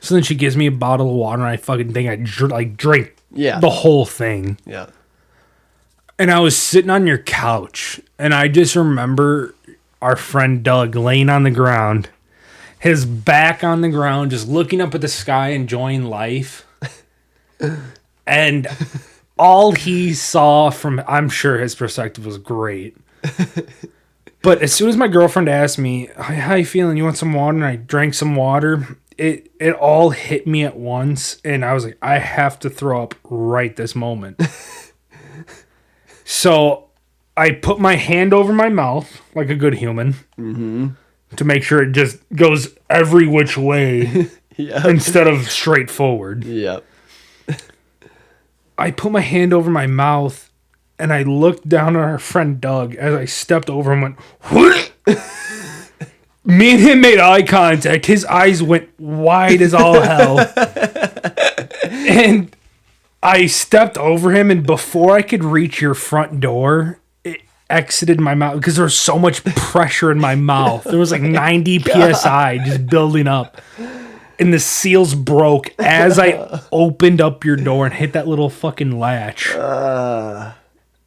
So then she gives me a bottle of water and I fucking think I drink the whole thing. Yeah. And I was sitting on your couch and I just remember our friend Doug laying on the ground, his back on the ground, just looking up at the sky, enjoying life. And all he saw from, I'm sure his perspective was great. But as soon as my girlfriend asked me, how you feeling? You want some water? And I drank some water. It all hit me at once. And I was like, I have to throw up right this moment. So I put my hand over my mouth like a good human to make sure it just goes every which way instead of straight forward. Yep. I put my hand over my mouth and I looked down at our friend Doug as I stepped over and went, what? Me and him made eye contact. His eyes went wide as all hell. And I stepped over him, and before I could reach your front door, it exited my mouth because there was so much pressure in my mouth. There was like 90 PSI just building up. And the seals broke as I opened up your door and hit that little fucking latch.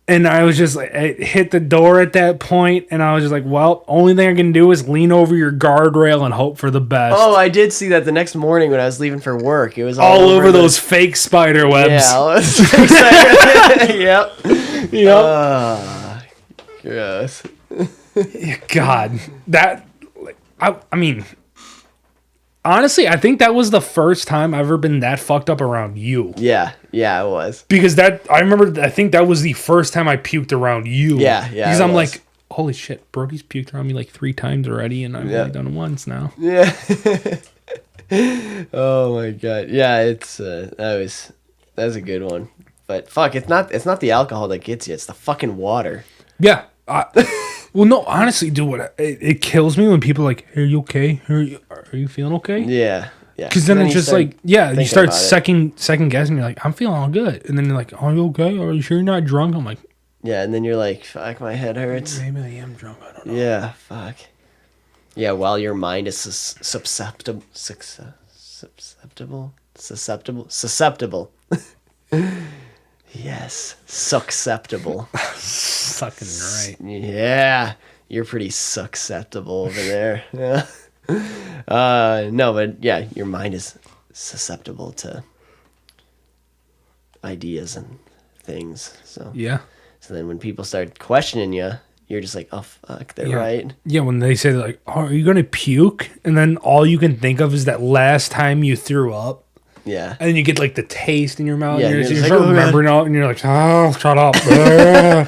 And I was just like, I hit the door at that point, and I was just like, well, only thing I can do is lean over your guardrail and hope for the best. Oh, I did see that the next morning when I was leaving for work. It was all over those fake spider webs. Yeah, all those fake spider Yep. Gross. God. I mean, honestly, I think that was the first time I've ever been that fucked up around you. Yeah, it was. Because I think that was the first time I puked around you. Yeah. Because I'm like, holy shit, Brody's puked around me like 3 times already, and I've only done it once now. Yeah. Oh my God. Yeah, that was a good one. But fuck, it's not the alcohol that gets you, it's the fucking water. Yeah. Well, no, honestly, dude, it kills me when people are like, hey, are you okay? Are you feeling okay? Yeah. Because then it's just like, you start second guessing. You're like, I'm feeling all good. And then you're like, are you okay? Are you sure you're not drunk? I'm like, yeah. And then you're like, fuck, my head hurts. Maybe I am drunk. I don't know. Yeah, fuck. Yeah, while your mind is susceptible. Yes, susceptible. Sucking right. Yeah. You're pretty susceptible over there. Yeah. No, but yeah, your mind is susceptible to ideas and things. So Yeah. So then when people start questioning you, you're just like, oh fuck, they're right. Yeah, when they say like, oh, are you gonna puke? And then all you can think of is that last time you threw up. Yeah. And then you get like the taste in your mouth. Yeah, And you like, start remembering all, and you're like, oh, shut up. Yeah.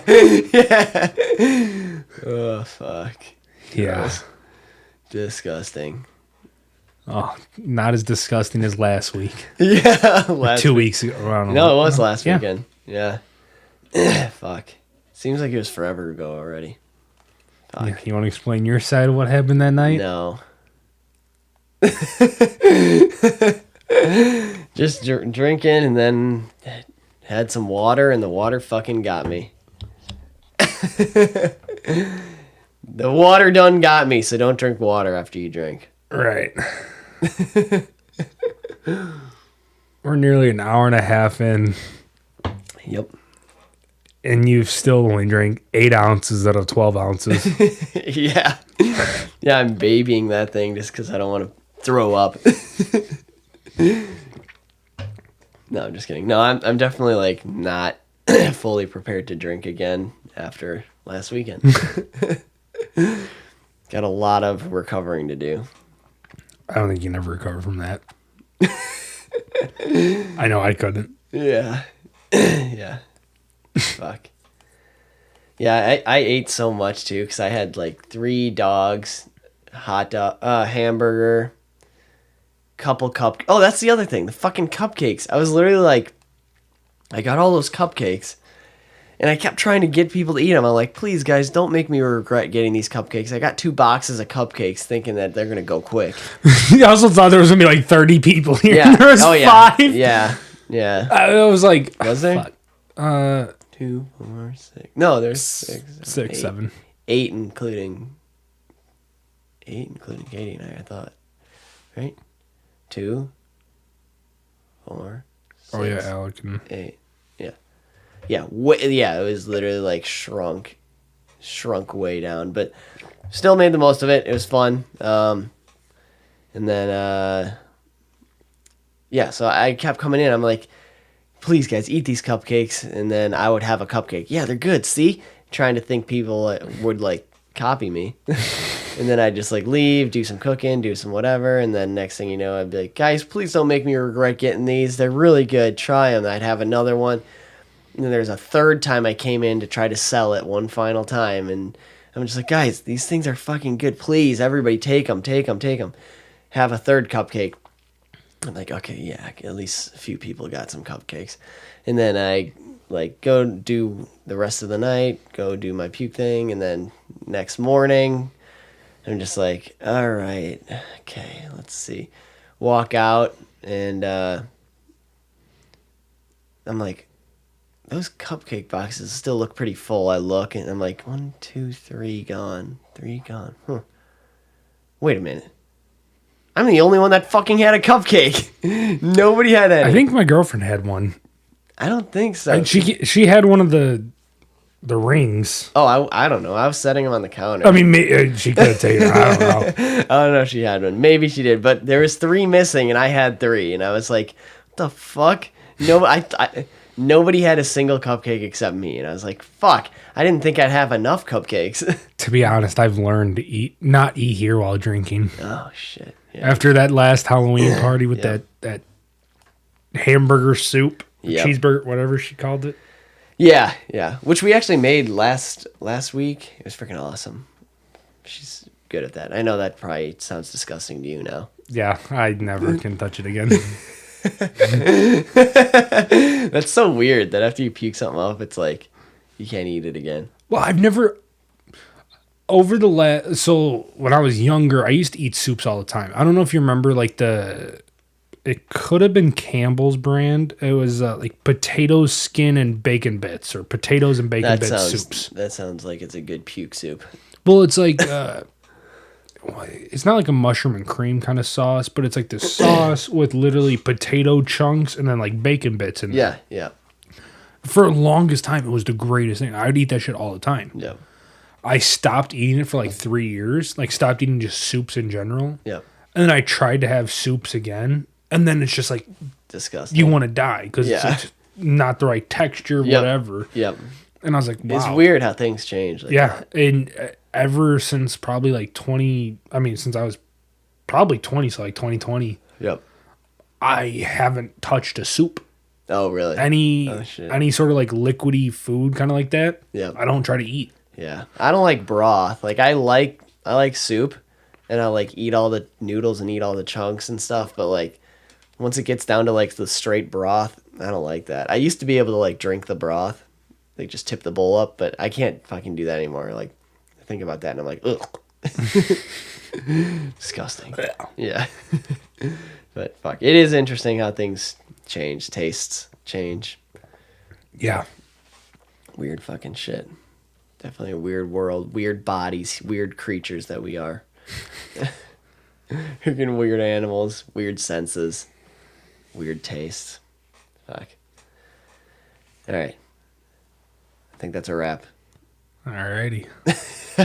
Oh fuck. Yeah. Gross. Disgusting. Oh, not as disgusting as last week. Yeah. 2 weeks ago. I don't know. No, it was last Yeah. weekend. Yeah. Fuck. Seems like it was forever ago already. Fuck. Yeah, you want to explain your side of what happened that night? No. Just drinking and then had some water and the water fucking got me. The water done got me, so don't drink water after you drink. Right. We're nearly an hour and a half in. Yep. And you've still only drank 8 ounces out of 12 ounces. Yeah. Yeah, I'm babying that thing just because I don't want to throw up. No, I'm just kidding. No, I'm definitely like not fully prepared to drink again after last weekend. Got a lot of recovering to do. I don't think you never recover from that. I know I couldn't. Yeah. Yeah. Fuck. Yeah, I ate so much too because I had like 3 dogs, hot dog, hamburger, couple cup. Oh, that's the other thing. The fucking cupcakes. I was literally like, I got all those cupcakes, and I kept trying to get people to eat them. I'm like, please, guys, don't make me regret getting these cupcakes. I got 2 boxes of cupcakes, thinking that they're gonna go quick. I also thought there was gonna be like 30 people here. Yeah. There was 5. Yeah. Yeah. I was like, Was there? fuck. 2, 4, 6. No, there's 6, 6, 8. 7. 8 including Katie and I thought. Right? 2, 4, 6, Oh yeah, Alec and 8. Yeah. Yeah. Yeah, it was literally like shrunk way down, but still made the most of it. It was fun. And then yeah, so I kept coming in. I'm like, please guys, eat these cupcakes, and then I would have a cupcake. Yeah, they're good. See? Trying to think people would like copy me. And then I'd just like leave, do some cooking, do some whatever, and then next thing you know, I'd be like, guys, please don't make me regret getting these. They're really good. Try them. I'd have another one. And then there's a third time I came in to try to sell it one final time, and I'm just like, guys, these things are fucking good. Please, everybody take them. Have a third cupcake. I'm like, okay, yeah, at least a few people got some cupcakes. And then I like go do the rest of the night, go do my puke thing, and then next morning I'm just like, all right, okay, let's see. Walk out, and I'm like, those cupcake boxes still look pretty full. I look, and I'm like, 1, 2, 3 gone. 3 gone. Huh. Wait a minute. I'm the only one that fucking had a cupcake. Nobody had any. I think my girlfriend had one. I don't think so. And she had one of the rings. Oh, I don't know. I was setting them on the counter. I mean, she could have taken it. I don't know. I don't know if she had one. Maybe she did, but there was 3 missing, and I had 3, and I was like, what the fuck? No, nobody had a single cupcake except me, and I was like, fuck. I didn't think I'd have enough cupcakes. To be honest, I've learned to not eat here while drinking. Oh, shit. Yeah. After that last Halloween party with that hamburger soup, cheeseburger, whatever she called it. Yeah, which we actually made last week. It was freaking awesome. She's good at that. I know that probably sounds disgusting to you now. Yeah, I never can touch it again. That's so weird that after you puke something up, it's like you can't eat it again. Well, I've never... So when I was younger, I used to eat soups all the time. I don't know if you remember, like it could have been Campbell's brand. It was like potato skin and bacon bits, or potatoes and bacon bits soups. That sounds like it's a good puke soup. Well, it's like it's not like a mushroom and cream kind of sauce, but it's like the sauce with literally potato chunks and then like bacon bits in there. Yeah. For the longest time, it was the greatest thing. I would eat that shit all the time. Yeah. I stopped eating it for like 3 years. Like, stopped eating just soups in general. Yeah. And then I tried to have soups again. And then it's just like... disgusting. You want to die because it's not the right texture, whatever. Yep. And I was like, wow. It's weird how things change. Like that. And ever since probably like since I was probably 20, so like 2020. Yep. I haven't touched a soup. Oh, really? Any sort of like liquidy food, kind of like that. Yeah. I don't try to eat. Yeah. I don't like broth. Like I like soup, and I like eat all the noodles and eat all the chunks and stuff. But like once it gets down to like the straight broth, I don't like that. I used to be able to like drink the broth, like just tip the bowl up, but I can't fucking do that anymore. Like I think about that and I'm like, ugh. Disgusting. Yeah. But fuck, it is interesting how things change, tastes change. Yeah. Weird fucking shit. Definitely a weird world, weird bodies, weird creatures that we are. Freaking weird animals, weird senses, weird tastes. Fuck. All right. I think that's a wrap. Alrighty.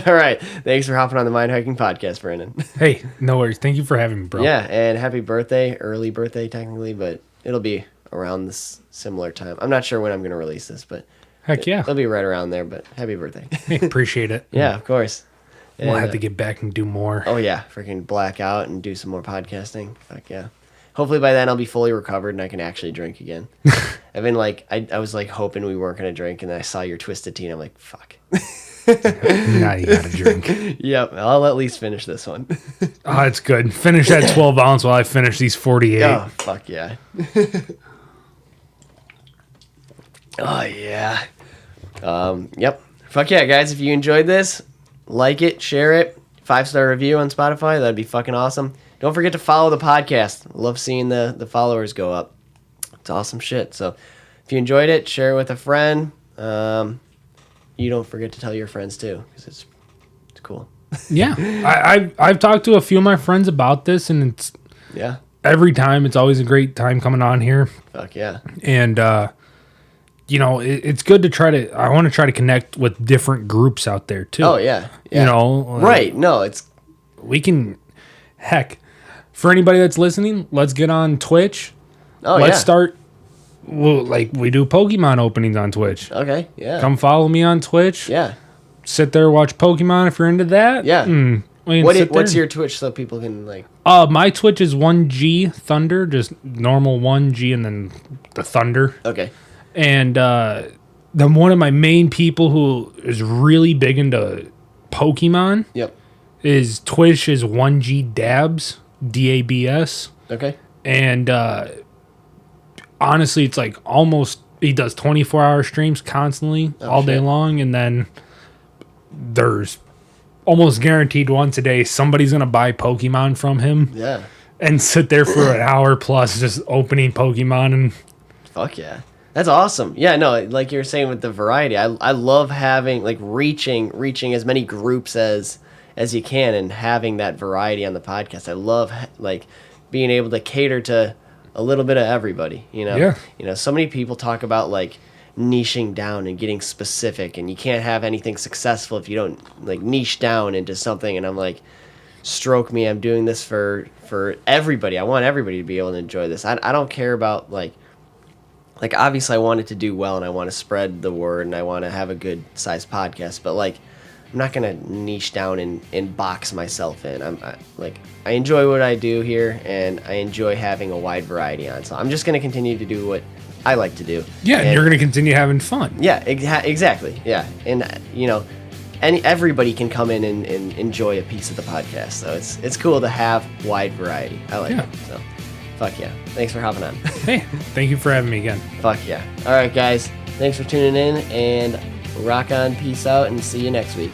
All right. Thanks for hopping on the Mind Hiking Podcast, Brandon. Hey, no worries. Thank you for having me, bro. Yeah, and happy birthday. Early birthday, technically, but it'll be around this similar time. I'm not sure when I'm going to release this, but heck yeah. It'll be right around there, but happy birthday. Hey, appreciate it. Yeah, of course. And, We'll have to get back and do more. Oh, yeah. Freaking black out and do some more podcasting. Fuck yeah. Hopefully by then I'll be fully recovered and I can actually drink again. I've been like, I was like hoping we weren't going to drink, and then I saw your Twisted Tea and I'm like, fuck. Now you gotta drink. Yep, I'll at least finish this one. Oh, it's good. Finish that 12 ounce while I finish these 48. Oh, fuck yeah. Oh, yeah. Yep. Fuck yeah, guys. If you enjoyed this, like it, share it, 5-star review on Spotify. That'd be fucking awesome. Don't forget to follow the podcast. Love seeing the followers go up. It's awesome shit. So if you enjoyed it, share it with a friend. You don't forget to tell your friends too, because it's cool. Yeah. I've talked to a few of my friends about this, and it's every time it's always a great time coming on here. Fuck yeah. And it's good to I want to try to connect with different groups out there too. Oh yeah. Right. No, we can, heck, for anybody that's listening, let's get on Twitch. Oh, let's start. Well, like we do Pokemon openings on Twitch. Okay, yeah. Come follow me on Twitch. Yeah. Sit there, watch Pokemon if you're into that. Yeah. What's your Twitch so people can like? My Twitch is 1G Thunder, just normal 1G and then the Thunder. Okay. And then one of my main people who is really big into Pokemon. Yep. Is Twitch is 1G Dabs, DABS. Okay. And honestly, it's like almost, he does 24-hour streams constantly all day long, and then there's almost guaranteed once a day somebody's gonna buy Pokemon from him and sit there for an hour plus just opening Pokemon. And fuck yeah, that's awesome. Yeah, no, like you were saying with the variety, I love having like reaching as many groups as you can and having that variety on the podcast. I love like being able to cater to a little bit of everybody, so many people talk about like niching down and getting specific, and you can't have anything successful if you don't like niche down into something. And I'm like, stroke me, I'm doing this for everybody. I want everybody to be able to enjoy this. I don't care about like obviously I want it to do well and I want to spread the word and I want to have a good sized podcast, but like I'm not gonna niche down and box myself in. I enjoy what I do here, and I enjoy having a wide variety on. So I'm just gonna continue to do what I like to do. Yeah, and you're gonna continue having fun. Yeah, exactly. Yeah, and everybody can come in and enjoy a piece of the podcast. So it's cool to have wide variety. I like it. So fuck yeah. Thanks for hopping on. Hey, thank you for having me again. Fuck yeah. All right, guys. Thanks for tuning in, and rock on. Peace out, and see you next week.